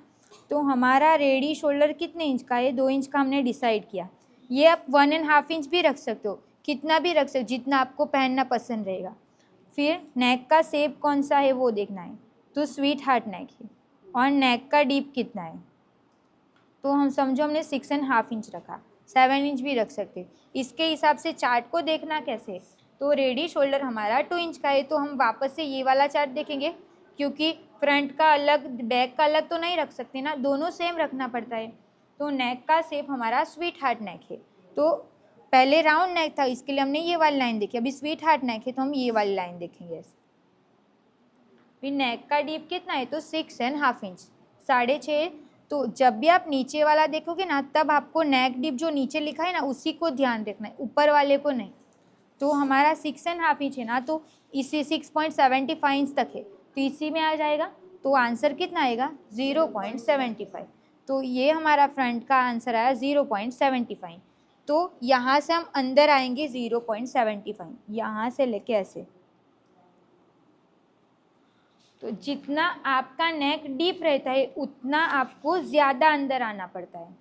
तो हमारा रेडी शोल्डर कितने इंच का है? 2 इंच का हमने डिसाइड किया। ये आप 1.5 इंच भी रख सकते हो, कितना भी रख सकते हो, जितना आपको पहनना पसंद रहेगा। फिर नेक का शेप कौन सा है वो देखना है, तो स्वीट हार्ट नेक है। और नेक का डीप कितना है, तो हम समझो हमने 6.5 इंच रखा, 7 इंच भी रख सकते। इसके हिसाब से चार्ट को देखना कैसे, तो रेडी शोल्डर हमारा 2 इंच का है, तो हम वापस से ये वाला चार्ट देखेंगे, क्योंकि फ्रंट का अलग बैक का अलग तो नहीं रख सकते ना, दोनों सेम रखना पड़ता है। तो नेक का शेप हमारा स्वीट हार्ट नेक है। तो पहले राउंड नेक था, इसके लिए हमने ये वाली लाइन देखी। अभी स्वीट हार्ट नेक है तो हम ये वाली लाइन देखेंगे। फिर नेक का डीप कितना है, तो 6.5 इंच, 6.5। तो जब भी आप नीचे वाला देखोगे ना, तब आपको नेक डीप जो नीचे लिखा है ना, उसी को ध्यान रखना है, ऊपर वाले को नहीं। तो हमारा 6.5 इंच है ना, तो इसी 6.75 इंच तक है, तो इसी में आ जाएगा। तो आंसर कितना आएगा? 0.75। तो ये हमारा फ्रंट का आंसर आया 0.75। तो यहाँ से हम अंदर आएंगे 0.75, यहाँ से लेके ऐसे। तो जितना आपका नेक डीप रहता है उतना आपको ज़्यादा अंदर आना पड़ता है,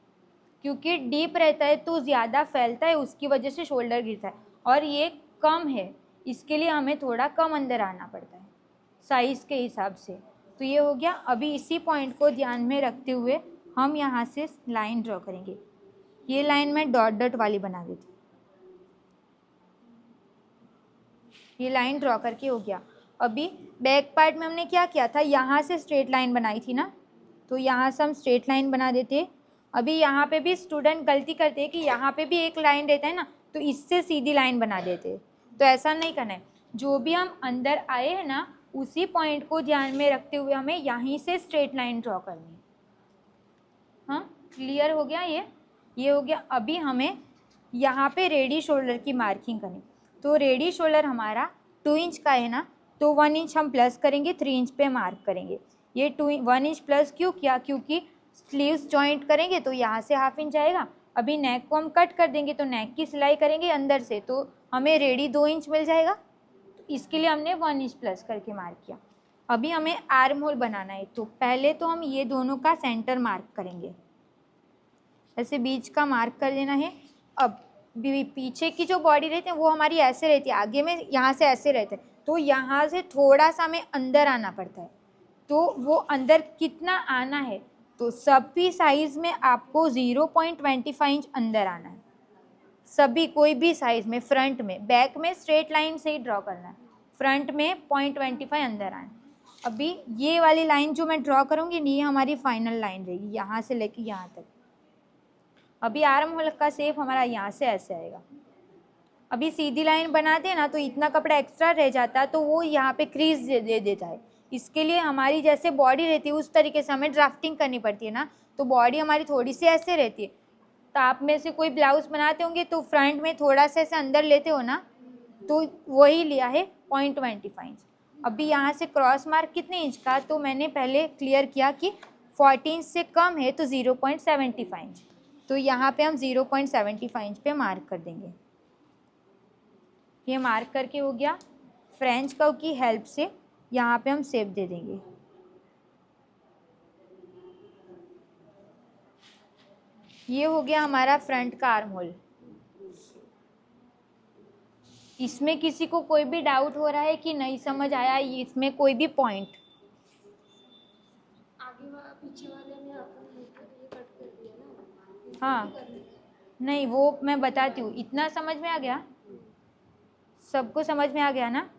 क्योंकि डीप रहता है तो ज़्यादा फैलता है, उसकी वजह से शोल्डर गिरता है। और ये कम है, इसके लिए हमें थोड़ा कम अंदर आना पड़ता है साइज़ के हिसाब से। तो ये हो गया। अभी इसी पॉइंट को ध्यान में रखते हुए हम यहाँ से लाइन ड्रॉ करेंगे। ये लाइन मैं डॉट डॉट वाली बना देती हूँ। ये लाइन ड्रॉ करके हो गया। अभी बैक पार्ट में हमने क्या किया था, यहाँ से स्ट्रेट लाइन बनाई थी ना, तो यहाँ से हम स्ट्रेट लाइन बना देते। अभी यहाँ पे भी स्टूडेंट गलती करते हैं कि यहाँ पे भी एक लाइन रहता है ना, तो इससे सीधी लाइन बना देते। तो ऐसा नहीं करना है। जो भी हम अंदर आए हैं ना, उसी पॉइंट को ध्यान में रखते हुए हमें यहीं से स्ट्रेट लाइन ड्रॉ करनी है। हाँ, क्लियर हो गया ये हो गया। अभी हमें यहाँ पे रेडी शोल्डर की मार्किंग करनी। तो रेडी शोल्डर हमारा 2 इंच का है ना, तो 1 इंच हम प्लस करेंगे, 3 इंच पे मार्क करेंगे। ये 1 इंच प्लस क्यों किया, क्योंकि स्लीव्स जॉइंट करेंगे तो यहाँ से ½ इंच आएगा। अभी नेक को हम कट कर देंगे तो नेक की सिलाई करेंगे अंदर से, तो हमें रेडी 2 इंच मिल जाएगा। तो इसके लिए हमने 1 इंच प्लस करके मार्क किया। अभी हमें आर्म होल बनाना है, तो पहले तो हम ये दोनों का सेंटर मार्क करेंगे। ऐसे बीच का मार्क कर लेना है। अब पीछे की जो बॉडी रहती है वो हमारी ऐसे रहती है, आगे में यहाँ से ऐसे रहते हैं, तो यहाँ से थोड़ा सा हमें अंदर आना पड़ता है। तो वो अंदर कितना आना है, तो सभी साइज़ में आपको 0.25 इंच अंदर आना है। सभी कोई भी साइज़ में, फ्रंट में, बैक में स्ट्रेट लाइन से ही ड्रॉ करना है, फ्रंट में 0.25 अंदर आना है। अभी ये वाली लाइन जो मैं ड्रॉ करूँगी ये हमारी फाइनल लाइन रहेगी, यहाँ से लेके यहाँ तक। अभी आर्म होल का शेप हमारा यहाँ से ऐसे आएगा। अभी सीधी लाइन बनाते हैं ना तो इतना कपड़ा एक्स्ट्रा रह जाता है, तो वो यहाँ पे क्रीज दे देता है। इसके लिए हमारी जैसे बॉडी रहती है उस तरीके से हमें ड्राफ्टिंग करनी पड़ती है ना, तो बॉडी हमारी थोड़ी सी ऐसे रहती है। तो आप में से कोई ब्लाउज बनाते होंगे तो फ्रंट में थोड़ा सा ऐसे अंदर लेते हो ना, तो वही लिया है 0.25 इंच। अभी यहाँ से क्रॉस मार्क कितने इंच का, तो मैंने पहले क्लियर किया कि 40 इंच से कम है तो 0.75 इंच। तो यहाँ पे हम 0.75 इंच पे मार्क कर देंगे। ये मार्क करके हो गया। फ्रेंच कर्व की हेल्प से यहाँ पे हम शेप दे देंगे। ये हो गया हमारा फ्रंट का आर्म होल। इसमें किसी को कोई भी डाउट हो रहा है कि नहीं समझ आया, इसमें कोई भी पॉइंट? आगे पीछे वाले में आपने ये कट कर दिया ना। हाँ, नहीं वो मैं बताती हूँ। इतना समझ में आ गया, सबको समझ में आ गया ना?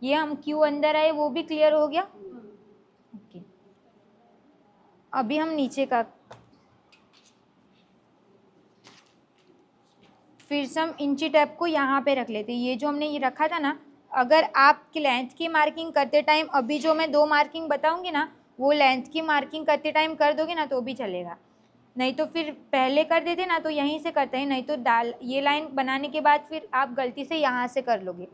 ये हम क्यों अंदर आए वो भी क्लियर हो गया। ओके, अभी हम नीचे का फिर से हम इंची टेप को यहाँ पे रख लेते हैं। ये जो हमने ये रखा था ना, अगर आप लेंथ की मार्किंग करते टाइम अभी जो मैं 2 मार्किंग बताऊंगी ना, वो लेंथ की मार्किंग करते टाइम कर दोगे ना तो भी चलेगा, नहीं तो फिर पहले कर देते ना तो यहीं से करते हैं, नहीं तो ये लाइन बनाने के बाद फिर आप गलती से यहाँ से कर लोगे।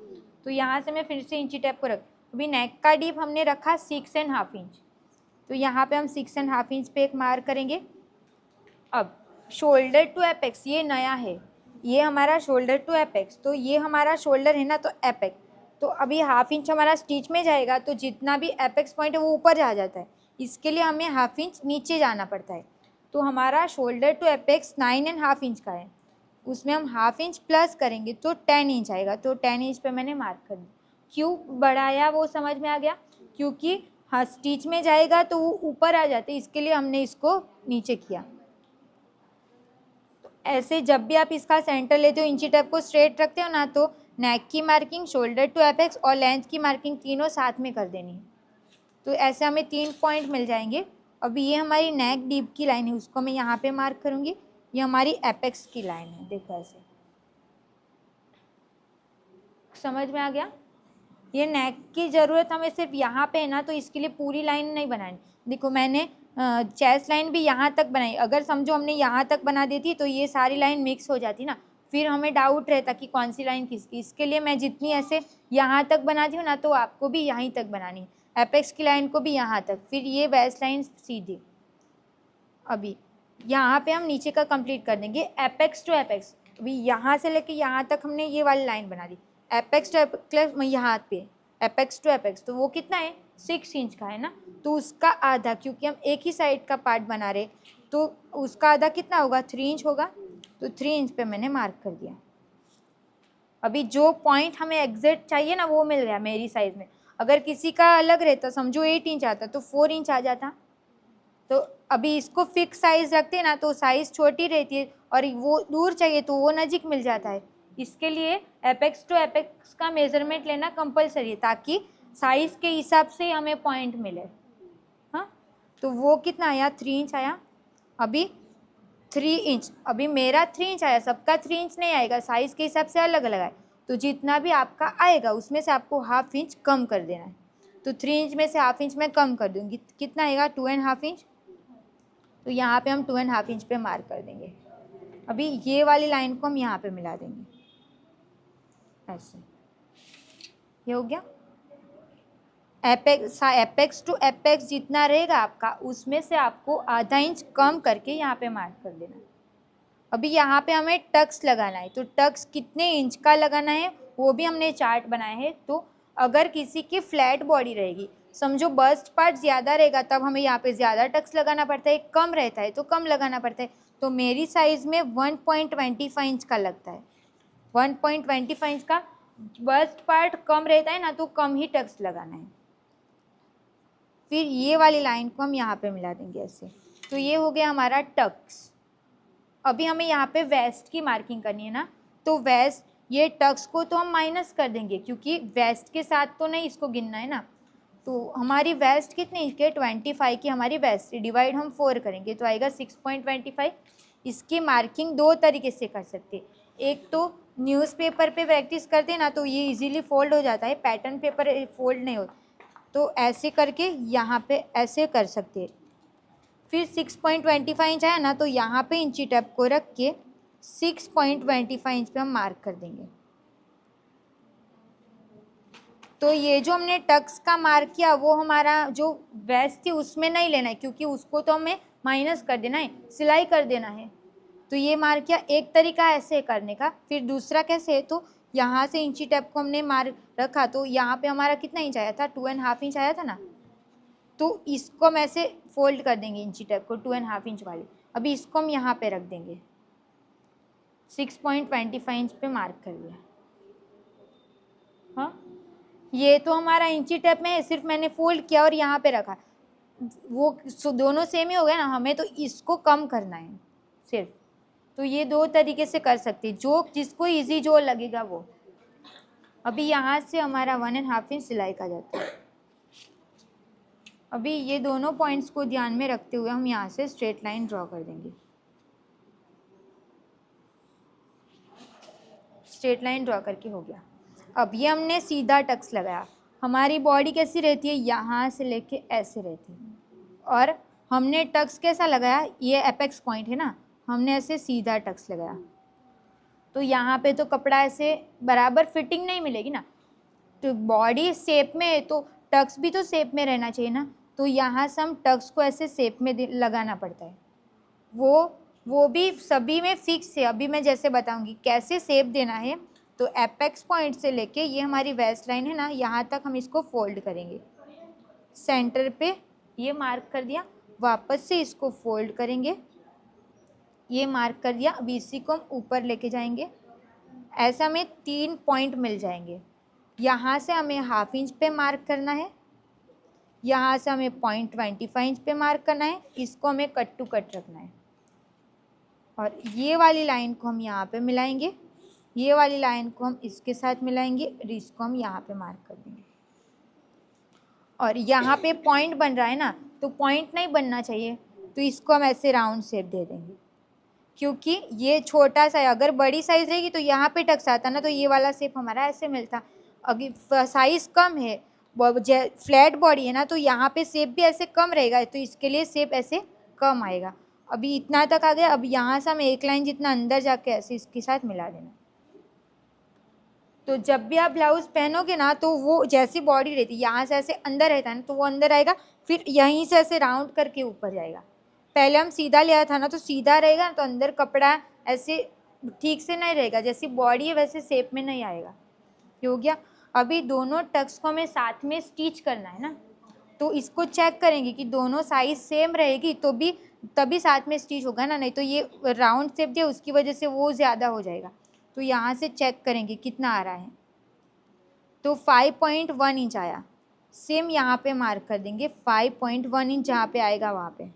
तो यहाँ से मैं फिर से इंची टेप को रख। अभी नेक का डीप हमने रखा 6.5 इंच, तो यहाँ पे हम 6.5 इंच पे एक मार्क करेंगे। अब शोल्डर टू एपेक्स ये नया है, ये हमारा शोल्डर टू एपेक्स, तो ये हमारा शोल्डर है ना, तो एपेक्स, तो अभी ½ इंच हमारा स्टिच में जाएगा, तो जितना भी एपेक्स पॉइंट है वो ऊपर जा जाता है। इसके लिए हमें ½ इंच नीचे जाना पड़ता है। तो हमारा शोल्डर टू एपेक्स 9.5 इंच का है, उसमें हम ½ इंच प्लस करेंगे तो 10 इंच आएगा। तो 10 इंच पे मैंने मार्क कर दिया। क्यों बढ़ाया वो समझ में आ गया, क्योंकि हाँ स्टिच में जाएगा तो वो ऊपर आ जाते, इसके लिए हमने इसको नीचे किया। ऐसे जब भी आप इसका सेंटर लेते हो, इंची टेप को स्ट्रेट रखते हो ना, तो नेक की मार्किंग, शोल्डर टू एपेक्स और लेंथ की मार्किंग तीनों साथ में कर देनी है। तो ऐसे हमें 3 पॉइंट मिल जाएंगे। अभी ये हमारी नेक डीप की लाइन है, उसको मैं यहाँ पे मार्क करूँगी। ये हमारी एपेक्स की लाइन है, देखो ऐसे समझ में आ गया। ये नेक की ज़रूरत हमें सिर्फ यहाँ पे है ना, तो इसके लिए पूरी लाइन नहीं बनानी। देखो मैंने चेस्ट लाइन भी यहाँ तक बनाई, अगर समझो हमने यहाँ तक बना देती तो ये सारी लाइन मिक्स हो जाती ना, फिर हमें डाउट रहता कि कौन सी लाइन किसकी। इसके लिए मैं जितनी ऐसे यहाँ तक बनाती हूँ ना, तो आपको भी यहीं तक बनानी है। एपेक्स की लाइन को भी यहाँ तक, फिर ये वेस्ट लाइन सीधी। अभी यहाँ पे हम नीचे का कंप्लीट कर देंगे एपेक्स टू एपेक्स। अभी यहाँ से लेके यहाँ तक हमने ये वाली लाइन बना दी, एपेक्स टू एपेक्स यहाँ पे एपेक्स टू एपेक्स, तो वो कितना है 6 इंच का है ना, तो उसका आधा, क्योंकि हम एक ही साइड का पार्ट बना रहे तो उसका आधा कितना होगा 3 इंच होगा, तो 3 इंच पे मैंने मार्क कर दिया। अभी जो पॉइंट हमें एग्जैक्ट चाहिए ना वो मिल गया मेरी साइज़ में। अगर किसी का अलग रहता, समझो 8 इंच आता तो 4 इंच आ जाता। तो अभी इसको फिक्स साइज़ रखते हैं ना तो साइज़ छोटी रहती है, और वो दूर चाहिए तो वो नज़दीक मिल जाता है। इसके लिए एपेक्स टू एपेक्स का मेज़रमेंट लेना कंपलसरी है, ताकि साइज़ के हिसाब से हमें पॉइंट मिले। हाँ, तो वो कितना आया 3 इंच आया। अभी 3 इंच, अभी मेरा 3 इंच आया, सबका 3 इंच नहीं आएगा, साइज़ के हिसाब से अलग अलग आए, तो जितना भी आपका आएगा उसमें से आपको हाफ इंच कम कर देना है। तो 3 इंच में से हाफ इंच मैं कम कर दूँगी, कितना आएगा 2.5 इंच। तो यहाँ पे हम 2.5 इंच पे मार्क कर देंगे। अभी ये वाली लाइन को हम यहाँ पे मिला देंगे ऐसे, ये हो गया। एपेक्स टू एपेक्स जितना रहेगा आपका उसमें से आपको आधा इंच कम करके यहाँ पे मार्क कर देना है। अभी यहाँ पे हमें टक्स लगाना है, तो टक्स कितने इंच का लगाना है वो भी हमने चार्ट बनाया है। तो अगर किसी की फ्लैट बॉडी रहेगी, समझो बस्ट पार्ट ज़्यादा रहेगा तब हमें यहाँ पे ज़्यादा टक्स लगाना पड़ता है, कम रहता है तो कम लगाना पड़ता है। तो मेरी साइज़ में 1.25 इंच का लगता है, 1.25 इंच का। बस्ट पार्ट कम रहता है ना तो कम ही टक्स लगाना है। फिर ये वाली लाइन को हम यहाँ पे मिला देंगे ऐसे, तो ये हो गया हमारा टक्स। अभी हमें यहाँ पे वेस्ट की मार्किंग करनी है ना, तो वेस्ट, ये टक्स को तो हम माइनस कर देंगे क्योंकि वेस्ट के साथ तो नहीं इसको गिनना है ना। तो हमारी वेस्ट कितनी इंच के 25 की हमारी वेस्ट, डिवाइड हम 4 करेंगे तो आएगा 6.25। इसकी मार्किंग 2 तरीके से कर सकते हैं, एक तो न्यूज़पेपर पे प्रैक्टिस करते हैं ना तो ये इजीली फोल्ड हो जाता है, पैटर्न पेपर फोल्ड नहीं होता, तो ऐसे करके यहाँ पे ऐसे कर सकते हैं। फिर 6.25 इंच आया ना तो यहाँ पे इंची टेप को रख के 6.25 इंच पे हम मार्क कर देंगे। तो ये जो हमने टक्स का मार्क किया वो हमारा जो वेस्ट थी उसमें नहीं लेना है, क्योंकि उसको तो हमें माइनस कर देना है, सिलाई कर देना है। तो ये मार्क किया, एक तरीका ऐसे करने का। फिर दूसरा कैसे है, तो यहाँ से इंची टेप को हमने मार्क रखा तो यहाँ पे हमारा कितना इंच आया था 2.5 इंच आया था ना, तो इसको हम ऐसे फोल्ड कर देंगे इंची टेप को 2.5 इंच वाली। अभी इसको हम यहाँ पे रख देंगे, 6.25 इंच पे मार्क कर लिया। हाँ, ये तो हमारा इंची टेप में है, सिर्फ मैंने फोल्ड किया और यहाँ पे रखा, वो दोनों सेम ही हो गया ना, हमें तो इसको कम करना है सिर्फ। तो ये 2 तरीके से कर सकते हैं, जो जिसको इजी जो लगेगा वो। अभी यहाँ से हमारा 1.5 इंच सिलाई का जाता है। अभी ये दोनों पॉइंट्स को ध्यान में रखते हुए हम यहाँ से स्ट्रेट लाइन ड्रॉ कर देंगे। स्ट्रेट लाइन ड्रॉ करके हो गया। अब ये हमने सीधा टक्स लगाया। हमारी बॉडी कैसी रहती है, यहाँ से लेके ऐसे रहती है, और हमने टक्स कैसा लगाया, ये एपेक्स पॉइंट है ना, हमने ऐसे सीधा टक्स लगाया। तो यहाँ पे तो कपड़ा ऐसे बराबर फिटिंग नहीं मिलेगी ना, तो बॉडी शेप में है तो टक्स भी तो शेप में रहना चाहिए ना, तो यहाँ से हम टक्स को ऐसे शेप में लगाना पड़ता है। वो भी सभी में फिक्स है, अभी मैं जैसे बताऊंगी कैसे शेप देना है। तो एपेक्स पॉइंट से लेके ये हमारी वेस्ट लाइन है ना, यहाँ तक हम इसको फोल्ड करेंगे, सेंटर पे ये मार्क कर दिया, वापस से इसको फोल्ड करेंगे, ये मार्क कर दिया। अभी इसी को हम ऊपर लेके जाएंगे, ऐसा हमें 3 पॉइंट मिल जाएंगे। यहाँ से हमें हाफ इंच पे मार्क करना है, यहाँ से हमें 0.25 इंच पे मार्क करना है, इसको हमें कट टू कट रखना है। और ये वाली लाइन को हम यहाँ पे मिलाएंगे, ये वाली लाइन को हम इसके साथ मिलाएंगे, और इसको हम यहाँ पे मार्क कर देंगे। और यहाँ पे पॉइंट बन रहा है ना, तो पॉइंट नहीं बनना चाहिए, तो इसको हम ऐसे राउंड शेप दे देंगे, क्योंकि ये छोटा सा है। अगर बड़ी साइज़ रहेगी तो यहाँ पे टक्स आता ना, तो ये वाला शेप हमारा ऐसे मिलता। अगर साइज़ कम है, फ्लैट बॉडी है ना, तो यहाँ पे शेप भी ऐसे कम रहेगा, तो इसके लिए शेप ऐसे कम आएगा। अभी इतना तक आ गया। अब यहाँ से हम एक लाइन जितना अंदर जाके ऐसे इसके साथ मिला देना। तो जब भी आप ब्लाउज़ पहनोगे ना, तो वो जैसी बॉडी रहती है यहाँ से ऐसे अंदर रहता है ना, तो वो अंदर आएगा, फिर यहीं से ऐसे राउंड करके ऊपर जाएगा। पहले हम सीधा लिया था ना, तो सीधा रहेगा तो अंदर कपड़ा ऐसे ठीक से नहीं रहेगा, जैसी बॉडी है वैसे शेप में नहीं आएगा। ये हो गया। अभी दोनों टक्स को हमें साथ में स्टिच करना है ना, तो इसको चेक करेंगे कि दोनों साइज सेम रहेगी तो भी तभी साथ में स्टिच होगा ना, नहीं तो ये राउंड शेप दिया उसकी वजह से वो ज़्यादा हो जाएगा। तो यहाँ से चेक करेंगे कितना आ रहा है, तो 5.1 इंच आया। सेम यहाँ पे मार्क कर देंगे 5.1 इंच, जहाँ पे आएगा वहाँ पे।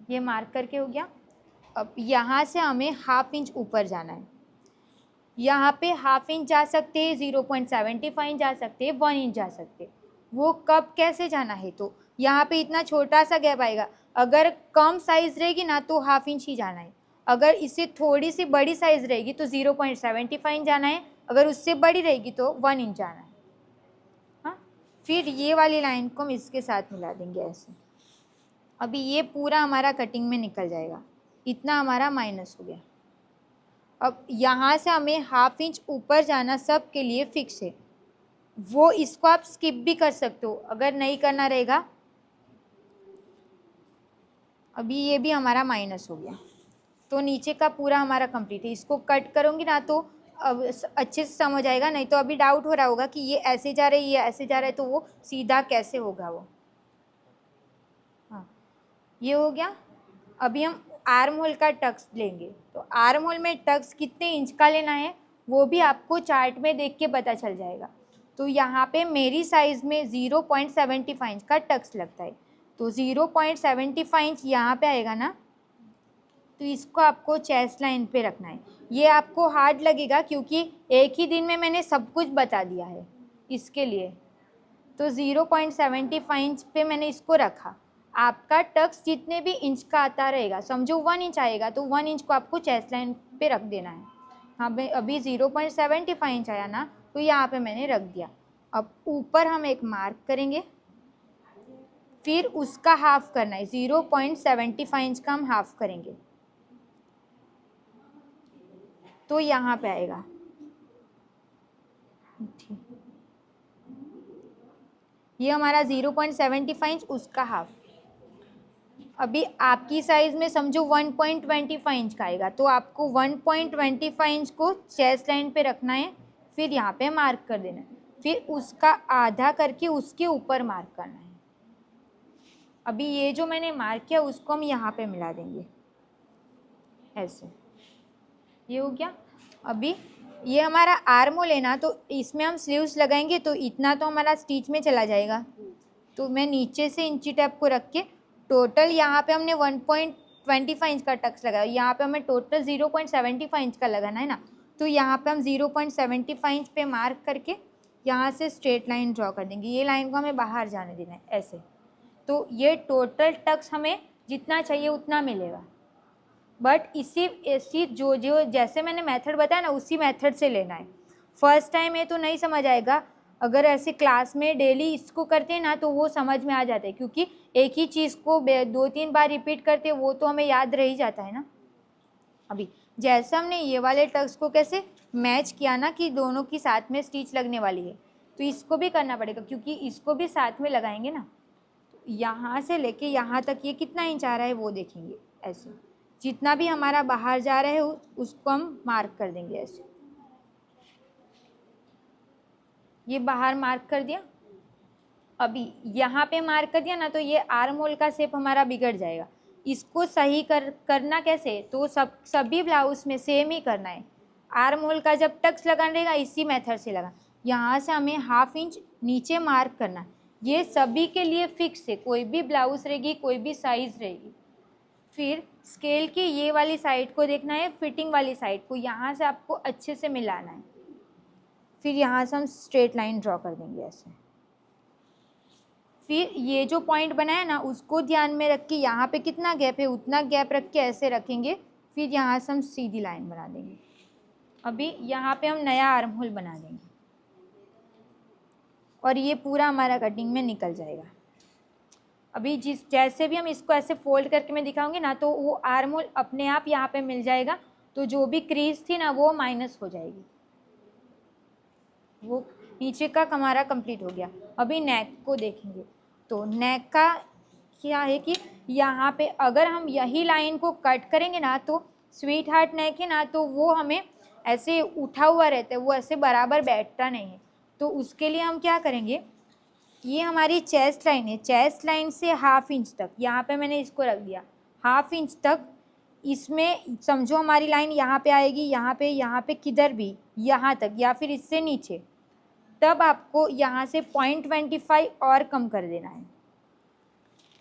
ये मार्क करके हो गया। अब यहाँ से हमें हाफ इंच ऊपर जाना है। यहाँ पे हाफ इंच जा सकते हैं, 0.75 इंच जा सकते हैं, 1 इंच जा सकते हैं। वो कब कैसे जाना है, तो यहाँ पे इतना छोटा सा गैप आएगा। अगर कम साइज़ रहेगी ना तो हाफ इंच ही जाना है, अगर इससे थोड़ी सी बड़ी साइज़ रहेगी तो 0.75 इंच जाना है, अगर उससे बड़ी रहेगी तो 1 इंच जाना है। हाँ, फिर ये वाली लाइन को हम इसके साथ मिला देंगे ऐसे। अभी ये पूरा हमारा कटिंग में निकल जाएगा, इतना हमारा माइनस हो गया। अब यहाँ से हमें हाफ इंच ऊपर जाना सब के लिए फिक्स है, वो इसको आप स्किप भी कर सकते हो अगर नहीं करना रहेगा। अभी ये भी हमारा माइनस हो गया, तो नीचे का पूरा हमारा कंप्लीट है। इसको कट करूँगी ना तो अब अच्छे से समझ आएगा, नहीं तो अभी डाउट हो रहा होगा कि ये ऐसे जा रहा है ये ऐसे जा रहा है, तो वो सीधा कैसे होगा वो। हाँ, ये हो गया। अभी हम आर्म होल का टक्स लेंगे, तो आर्म होल में टक्स कितने इंच का लेना है वो भी आपको चार्ट में देख के पता चल जाएगा। तो यहाँ पे मेरी साइज़ में 0.75 इंच का टक्स लगता है, तो 0.75 इंच यहाँ पे आएगा ना, तो इसको आपको चेस्ट लाइन पे रखना है। ये आपको हार्ड लगेगा क्योंकि एक ही दिन में मैंने सब कुछ बता दिया है इसके लिए। तो 0.75 इंच पे मैंने इसको रखा। आपका टक्स जितने भी इंच का आता रहेगा, समझो 1 इंच आएगा तो 1 इंच को आपको चेस्ट लाइन पे रख देना है। हाँ भाई, अभी 0.75 इंच आया ना, तो यहाँ पे मैंने रख दिया। अब ऊपर हम एक मार्क करेंगे, फिर उसका हाफ करना है, 0.75 इंच का हम हाफ करेंगे तो यहाँ पे आएगा। ये हमारा 0.75 इंच, उसका हाफ। अभी आपकी साइज़ में समझो 1.25 इंच का आएगा, तो आपको 1.25 इंच को चेस्ट लाइन पे रखना है, फिर यहाँ पे मार्क कर देना है, फिर उसका आधा करके उसके ऊपर मार्क करना है। अभी ये जो मैंने मार्क किया उसको हम यहाँ पे मिला देंगे ऐसे। ये हो गया। अभी ये हमारा आर्म होल है ना, तो इसमें हम स्लीव्स लगाएंगे तो इतना तो हमारा स्टिच में चला जाएगा। तो मैं नीचे से इंची टेप को रख के टोटल यहाँ पे हमने 1.25 इंच का टक्स लगाया, यहाँ पे हमें टोटल 0.75 इंच का लगाना है ना, तो यहाँ पे हम 0.75 इंच पे मार्क करके यहाँ से स्ट्रेट लाइन ड्रॉ कर देंगे। ये लाइन को हमें बाहर जाने देना है ऐसे। तो ये टोटल टक्स हमें जितना चाहिए उतना मिलेगा, बट इसी जो जो जैसे मैंने मेथड बताया ना उसी मेथड से लेना है। फर्स्ट टाइम है तो नहीं समझ आएगा, अगर ऐसे क्लास में डेली इसको करते हैं ना तो वो समझ में आ जाता है, क्योंकि एक ही चीज़ को 2-3 बार रिपीट करते हैं वो तो हमें याद रह ही जाता है ना। अभी जैसे हमने ये वाले टक्स को कैसे मैच किया ना कि दोनों की साथ में स्टिच लगने वाली है, तो इसको भी करना पड़ेगा क्योंकि इसको भी साथ में लगाएंगे ना। यहाँ से लेके यहाँ तक ये कितना इंच आ रहा है वो देखेंगे ऐसे, जितना भी हमारा बाहर जा रहा है उसको हम मार्क कर देंगे ऐसे। ये बाहर मार्क कर दिया। अभी यहाँ पे मार्क कर दिया ना, तो ये आर्म होल का शेप हमारा बिगड़ जाएगा। इसको सही करना कैसे, तो सभी ब्लाउज में सेम ही करना है। आर्म होल का जब टक्स लगाना रहेगा इसी मेथड से लगा, यहाँ से हमें हाफ इंच नीचे मार्क करना। ये सभी के लिए फिक्स है, कोई भी ब्लाउज रहेगी कोई भी साइज़ रहेगी। फिर स्केल की ये वाली साइड को देखना है, फिटिंग वाली साइड को यहाँ से आपको अच्छे से मिलाना है। फिर यहाँ से हम स्ट्रेट लाइन ड्रॉ कर देंगे ऐसे। फिर ये जो पॉइंट बनाया ना उसको ध्यान में रख के यहाँ पे कितना गैप है उतना गैप रख के ऐसे रखेंगे, फिर यहाँ से हम सीधी लाइन बना देंगे। अभी यहाँ पे हम नया आर्म होल बना देंगे और ये पूरा हमारा कटिंग में निकल जाएगा। अभी जैसे भी हम इसको ऐसे फोल्ड करके मैं दिखाऊंगी ना, तो वो आर्म होल अपने आप यहाँ पे मिल जाएगा, तो जो भी क्रीज थी ना वो माइनस हो जाएगी। वो नीचे का हमारा कंप्लीट हो गया। अभी नेक को देखेंगे तो नेक का क्या है कि यहाँ पे अगर हम यही लाइन को कट करेंगे ना तो स्वीट हार्ट नेक है ना, तो वो हमें ऐसे उठा हुआ रहता है, वो ऐसे बराबर बैठता नहीं है। तो उसके लिए हम क्या करेंगे, ये हमारी चेस्ट लाइन है, चेस्ट लाइन से 1/2 इंच तक, यहाँ पे मैंने इसको रख दिया 1/2 इंच तक, इसमें समझो हमारी लाइन यहाँ पे आएगी, यहाँ पे किधर भी, यहाँ तक या फिर इससे नीचे, तब आपको यहाँ से 0.25 और कम कर देना है।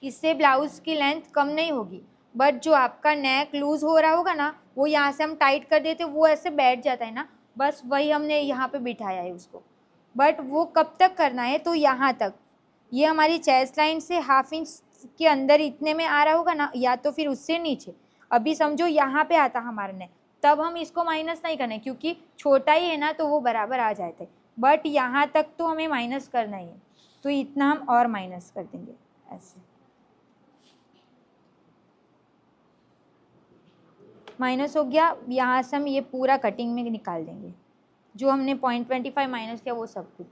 इससे ब्लाउज़ की लेंथ कम नहीं होगी, बट जो आपका नेक लूज़ हो रहा होगा ना, वो यहाँ से हम टाइट कर देते, वो ऐसे बैठ जाता है ना, बस वही हमने यहाँ पे बिठाया है उसको। बट वो कब तक करना है, तो यहाँ तक, ये हमारी चेस्ट लाइन से 1/2 इंच के अंदर इतने में आ रहा होगा ना, या तो फिर उससे नीचे। अभी समझो यहाँ पे आता हमारा नेक, तब हम इसको माइनस नहीं करना है क्योंकि छोटा ही है ना, तो वो बराबर आ जाते हैं। बट यहाँ तक तो हमें माइनस करना ही है, तो इतना हम और माइनस कर देंगे ऐसे। माइनस हो गया, यहाँ से हम ये पूरा कटिंग में निकाल देंगे, जो हमने 0.25 माइनस किया वो सब कुछ।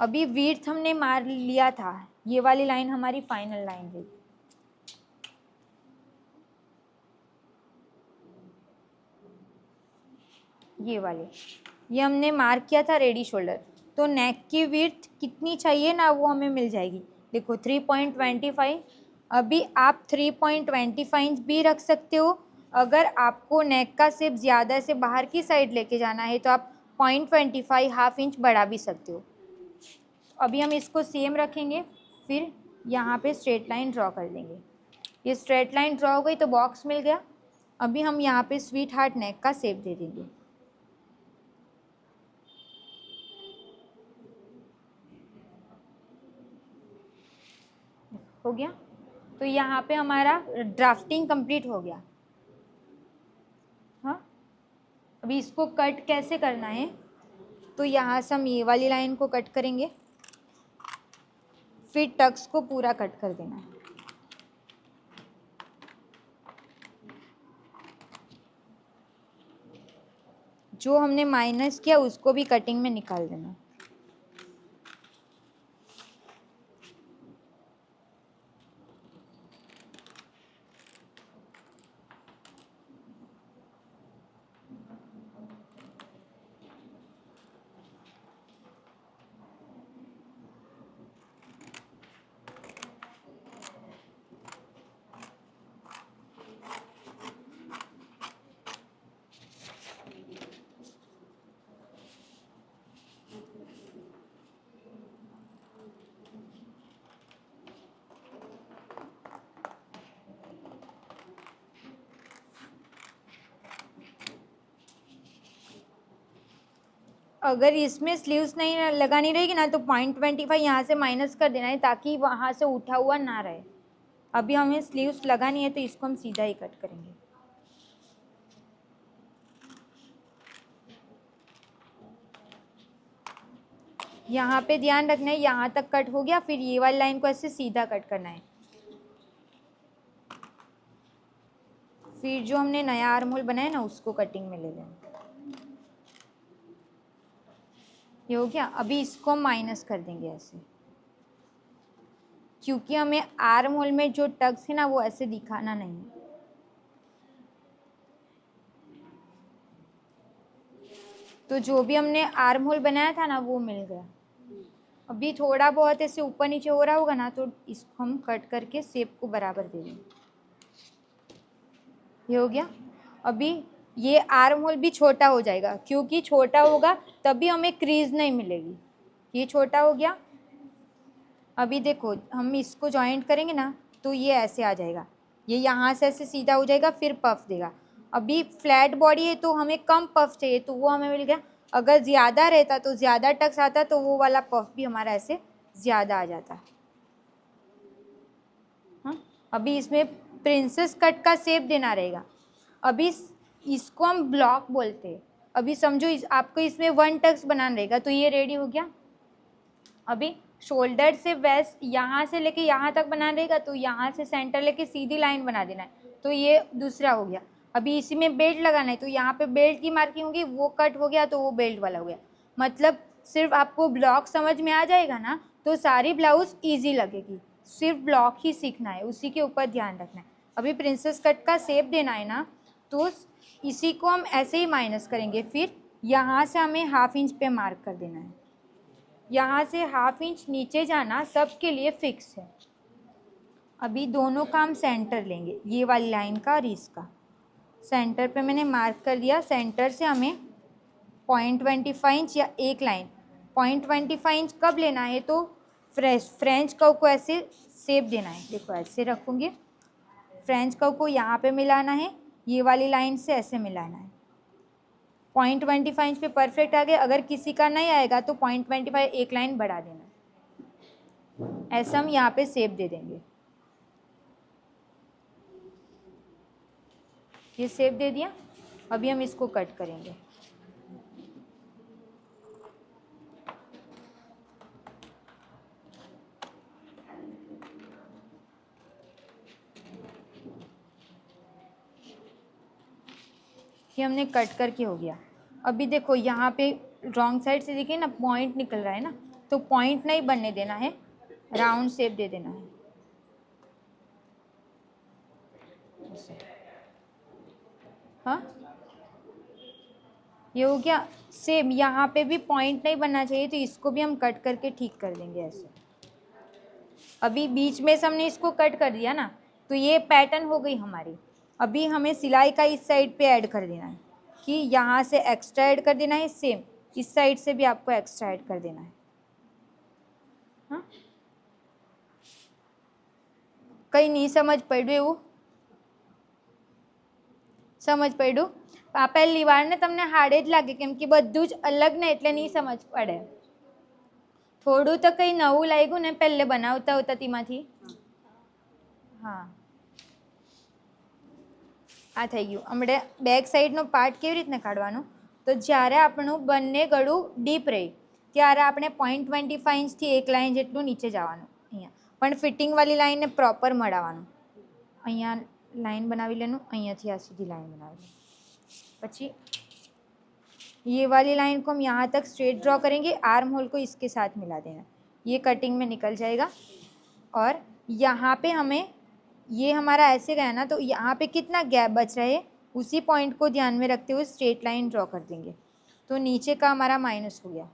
अभी विड्थ हमने मार लिया था, ये वाली लाइन हमारी फाइनल लाइन है। ये वाली, ये हमने मार्क किया था रेडी शोल्डर। तो नेक की विड्थ कितनी चाहिए ना, वो हमें मिल जाएगी। देखो 3.25, अभी आप 3.25 इंच भी रख सकते हो। अगर आपको नेक का शेप ज़्यादा से बाहर की साइड लेके जाना है तो आप 0.25 1/2 इंच बढ़ा भी सकते हो। अभी हम इसको सेम रखेंगे, फिर यहाँ पे स्ट्रेट लाइन ड्रॉ कर देंगे। ये स्ट्रेट लाइन ड्रॉ हो गई तो बॉक्स मिल गया। अभी हम यहाँ पे स्वीट हार्ट नेक का शेप दे देंगे। हो गया, तो यहाँ पे हमारा ड्राफ्टिंग कंप्लीट हो गया। हाँ, अभी इसको कट कैसे करना है, तो यहाँ से हम ये वाली लाइन को कट करेंगे, फिर टक्स को पूरा कट कर देना है। जो हमने माइनस किया उसको भी कटिंग में निकाल देना है। अगर इसमें स्लीव्स नहीं लगानी रहेगी ना, तो 0.25 यहाँ से माइनस कर देना है, ताकि वहाँ से उठा हुआ ना रहे। अभी हमें स्लीव्स लगानी है तो इसको हम सीधा ही कट करेंगे। यहाँ पे ध्यान रखना है, यहाँ तक कट हो गया, फिर ये वाली लाइन को ऐसे सीधा कट करना है। फिर जो हमने नया आर्म होल बनाया ना, उसको कटिंग में ले लेना। ये हो गया। अभी इसको हम माइनस कर देंगे ऐसे, क्योंकि हमें आर्म होल में जो टक्स है ना, वो ऐसे दिखाना नहीं है। तो जो भी हमने आर्म होल बनाया था ना, वो मिल गया। अभी थोड़ा बहुत ऐसे ऊपर नीचे हो रहा होगा ना, तो इसको हम कट करके शेप को बराबर दे देंगे। ये हो गया। अभी ये आर्म होल भी छोटा हो जाएगा, क्योंकि छोटा होगा तभी हमें क्रीज नहीं मिलेगी। ये छोटा हो गया। अभी देखो, हम इसको जॉइंट करेंगे ना, तो ये ऐसे आ जाएगा, ये यहाँ से ऐसे सीधा हो जाएगा, फिर पफ देगा। अभी फ्लैट बॉडी है तो हमें कम पफ चाहिए, तो वो हमें मिल गया। अगर ज़्यादा रहता तो ज़्यादा टक्स आता, तो वो वाला पफ भी हमारा ऐसे ज़्यादा आ जाता। हाँ, अभी इसमें प्रिंसेस कट का शेप देना रहेगा। अभी इसको हम ब्लॉक बोलते हैं। अभी समझो आपको इसमें 1 टक्स बनाना रहेगा, तो ये रेडी हो गया। अभी शोल्डर से वेस्ट यहाँ से लेके यहाँ तक बनाना रहेगा, तो यहाँ से सेंटर लेके सीधी लाइन बना देना है, तो ये दूसरा हो गया। अभी इसी में बेल्ट लगाना है, तो यहाँ पे बेल्ट की मार्किंग होगी, वो कट हो गया तो वो बेल्ट वाला हो गया। मतलब सिर्फ आपको ब्लॉक समझ में आ जाएगा ना तो सारी ब्लाउज ईजी लगेगी। सिर्फ ब्लॉक ही सीखना है, उसी के ऊपर ध्यान रखना है। अभी प्रिंसेस कट का शेप देना है ना, तो इसी को हम ऐसे ही माइनस करेंगे। फिर यहाँ से हमें ½ इंच पे मार्क कर देना है। यहाँ से ½ इंच नीचे जाना सबके लिए फिक्स है। अभी दोनों का हम सेंटर लेंगे, ये वाली लाइन का और इसका। सेंटर पे मैंने मार्क कर दिया। सेंटर से हमें 0.25 इंच या एक लाइन 0.25 इंच कब लेना है, तो फ्रेंच कर्व को ऐसे शेप देना है। देखो ऐसे रखूँगी, फ्रेंच कर्व को यहाँ पे मिलाना है, ये वाली लाइन से ऐसे मिलाना है। 0.25 इंच पे परफेक्ट आ गया। अगर किसी का नहीं आएगा तो 0.25 एक लाइन बढ़ा देना। ऐसा हम यहाँ पे शेप दे देंगे। ये शेप दे दिया। अभी हम इसको कट करेंगे। ये हमने कट करके हो गया। अभी देखो यहाँ पे रॉन्ग साइड से देखिए ना, पॉइंट निकल रहा है ना, तो पॉइंट नहीं बनने देना है, राउंड शेप दे देना है। हाँ, ये हो गया। सेम यहाँ पे भी पॉइंट नहीं बनना चाहिए, तो इसको भी हम कट करके ठीक कर देंगे ऐसे। अभी बीच में से हमने इसको कट कर दिया ना, तो ये पैटर्न हो गई हमारी। अभी हमें सिलाई का इस साइड पे ऐड कर देना है कि यहाँ से एक्स्ट्रा ऐड कर देना है। सेम इस साइड से भी आपको एक्स्ट्रा ऐड कर देना है। हाँ, कहीं नहीं समझ પડ્યું? સમજ પડ્યું? પહેલી વાર ને તમને હાર્ડ જ લાગે, કેમ કે બધું જ અલગ ને એટલે નહીં સમજ પડે. થોડું તો કંઈ નવું લાગ્યું ને પહેલે બનાવતા હોતા તેમાંથી. હા, આ થઈ ગયું. હમણાં બેક સાઈડનો પાર્ટ કેવી રીતના કાઢવાનો, તો જ્યારે આપણું બંને ગળું ડીપ રહે ત્યારે આપણે 0.25 ઇંચથી એક લાઇન જેટલું નીચે જવાનું અહીંયા, પણ ફિટિંગવાળી લાઇનને પ્રોપર મળાવવાનું. અહીંયા लाइन बनावी लेनु, अहिया थी आ सीधी लाइन बनावी। પછી ये वाली लाइन को हम यहाँ तक स्ट्रेट ड्रॉ करेंगे, आर्म होल को इसके साथ मिला देना, ये कटिंग में निकल जाएगा। और यहाँ पे हमें ये हमारा ऐसे गया ना, तो यहाँ पे कितना गैप बच रहा है उसी पॉइंट को ध्यान में रखते हुए स्ट्रेट लाइन ड्रॉ कर देंगे। तो नीचे का हमारा माइनस हो गया।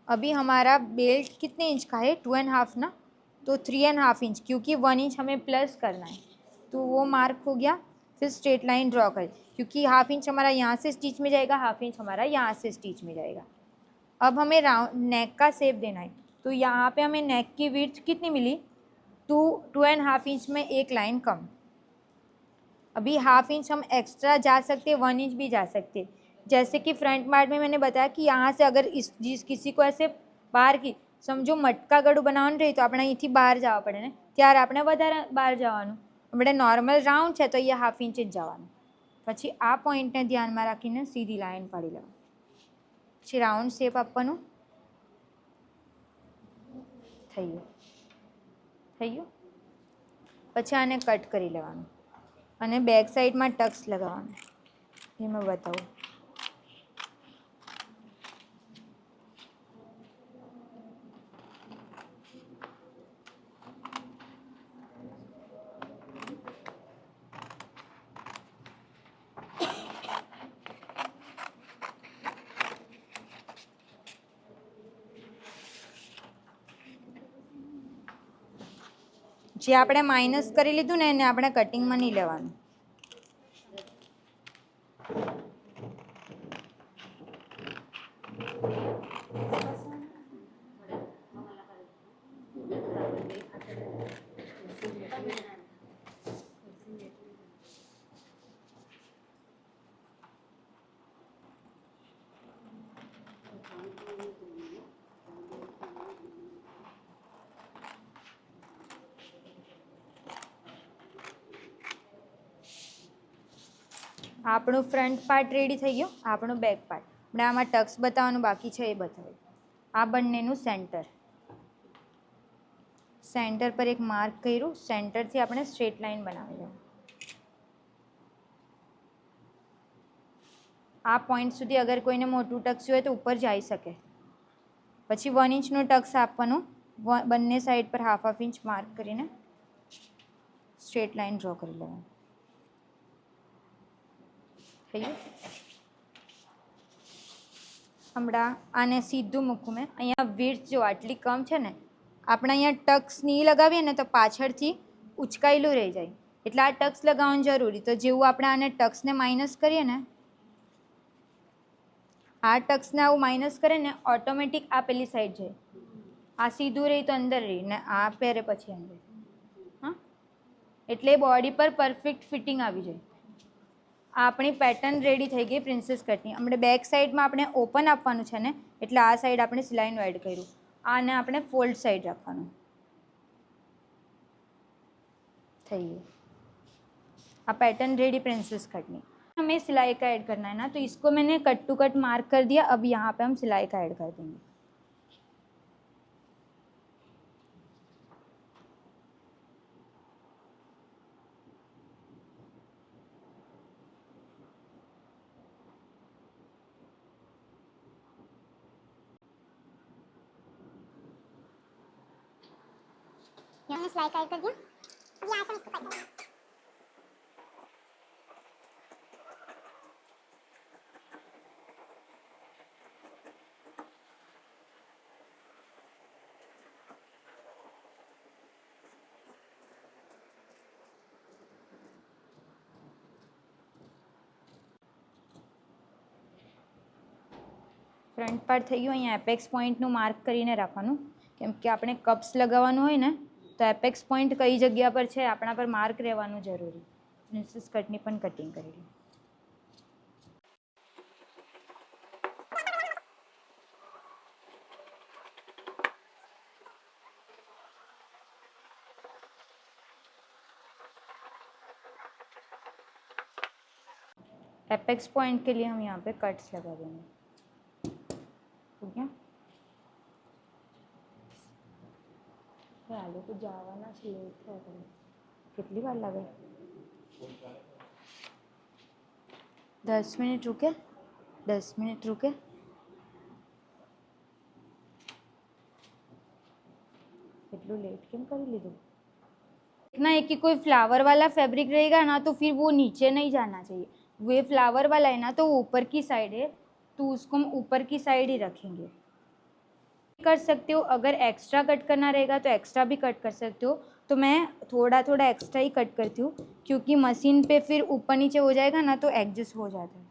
अभी हमारा बेल्ट कितने इंच का है, 2.5 ना, तो 3.5 इंच, क्योंकि 1 इंच हमें प्लस करना है, तो वो मार्क हो गया। फिर स्ट्रेट लाइन ड्रॉ करें, क्योंकि ½ इंच हमारा यहाँ से स्टिच में जाएगा, ½ इंच हमारा यहाँ से स्टिच में जाएगा। अब हमें राउंड नेक का शेप देना है, तो यहाँ पे हमें नेक की विड्थ कितनी मिली, 2.5 इंच में एक लाइन कम। अभी ½ इंच हम एक्स्ट्रा जा सकते, 1 इंच भी जा सकते। जैसे कि फ्रंट पार्ट में मैंने बताया कि यहाँ से अगर किसी को ऐसे बाहर की समझो मटका गळું બનાવવાનું રહે, તો આપણે અહીંથી બહાર જવા પડે ને, ત્યારે આપણે વધારે બહાર જવાનું। આપણે નોર્મલ રાઉન્ડ છે તો અહીંયા ½ इंच જ જવાનું। પછી આ પોઈન્ટને ધ્યાનમાં રાખીને સીધી લાઈન પાડી લેવાની, પછી રાઉન્ડ શેપ આપવાનું। થઈ ગયું। પછી આને કટ કરી લેવાનું અને બેક સાઈડમાં ટક્સ લગાવવાનું, એ મેં બતાવું। જે આપણે માઇનસ કરી લીધું ને એને આપણે કટિંગમાં નહીં લેવાનું। આપણું ફ્રન્ટ પાર્ટ રેડી થઈ ગયો, આપણું બેક પાર્ટ। આપણે આમાં ટક્સ બતાવવાનું બાકી છે, એ બતાવ્યું। આ બંનેનું સેન્ટર પર એક માર્ક કર્યું, સેન્ટરથી આપણે સ્ટ્રેટ લાઇન બનાવી લેવું। આ પોઈન્ટ સુધી અગર કોઈને મોટું ટક્સ હોય તો ઉપર જઈ શકે. પછી 1 ઇંચનું ટક્સ આપવાનું. બંને સાઈડ પર હાફ ઇંચ માર્ક કરીને સ્ટ્રેટ લાઇન ડ્રો કરી લેવાનું. થઈ ગયું. હમણાં આને સીધું મૂકું મેં. અહીંયા વિડ્થ જો આટલી કમ છે ને, આપણે અહીંયા ટક્સ નહીં લગાવીએ ને તો પાછળથી ઉચકાયેલું રહી જાય. એટલે આ ટક્સ લગાવવાનું જરૂરી. તો જેવું આપણે આને ટક્સને માઇનસ કરીએ ને, આ ટક્સને આવું માઇનસ કરે ને ઓટોમેટિક આ પેલી સાઈડ જાય. આ સીધું રહી તો અંદર રહી ને આ પહેરે પછી અંદર. હા, એટલે બોડી પર પરફેક્ટ ફિટિંગ આવી જાય. આ આપણી પેટર્ન રેડી થઈ ગઈ પ્રિન્સેસ કટની. આપણે બેક સાઈડમાં આપણે ઓપન આપવાનું છે ને, એટલે આ સાઈડ આપણે સિલાઈનું એડ કર્યું. આને આપણે ફોલ્ડ સાઈડ રાખવાનું. થઈ गई. આ पैटर्न रेडी प्रिंसेस कट में हमें सिलाई का ऐड करना है ना, तो इसको मैंने कट टू कट मार्क कर दिया. अब यहाँ पे हम सिलाई का ऐड कर देंगे. यहाँ सिलाई का ऐड कर दिया. अब यहाँ से हम इसको कट करेंगे. ફ્રન્ટ પાર્ટ થઈ ગયું. અહીંયા એપેક્સ પોઈન્ટનું માર્ક કરીને રાખવાનું, કેમ કે આપણે કપ્સ લગાવવાનું હોય ને તો એપેક્સ પોઈન્ટ કઈ જગ્યા પર છે આપણા પર માર્ક રહેવાનું જરૂરી. પ્રિન્સેસ કટની પણ કટિંગ કરેલી. एपेक्स पॉइंट के लिए हम यहाँ पे कट्स लगा देंगे. ठीक है. આ લોકો જવાના છે, લેટ થયા કરે. કેટલી વાર લાગે? 10 મિનિટ રૂકે. 10 મિનિટ રૂકે. इतना लेट क्यों कर लीधो? देखना है कि कोई फ्लावर वाला फैब्रिक रहेगा ना तो फिर वो नीचे नहीं जाना चाहिए. वे फ्लावर वाला है ना तो वो ऊपर की साइड है, तो उसको हम ऊपर की साइड ही रखेंगे. कर सकते हो. अगर एक्स्ट्रा कट करना रहेगा तो एक्स्ट्रा भी कट कर सकते हो. तो मैं थोड़ा थोड़ा एक्स्ट्रा ही कट करती हूँ, क्योंकि मशीन पे फिर ऊपर नीचे हो जाएगा ना तो एडजस्ट हो जाता है.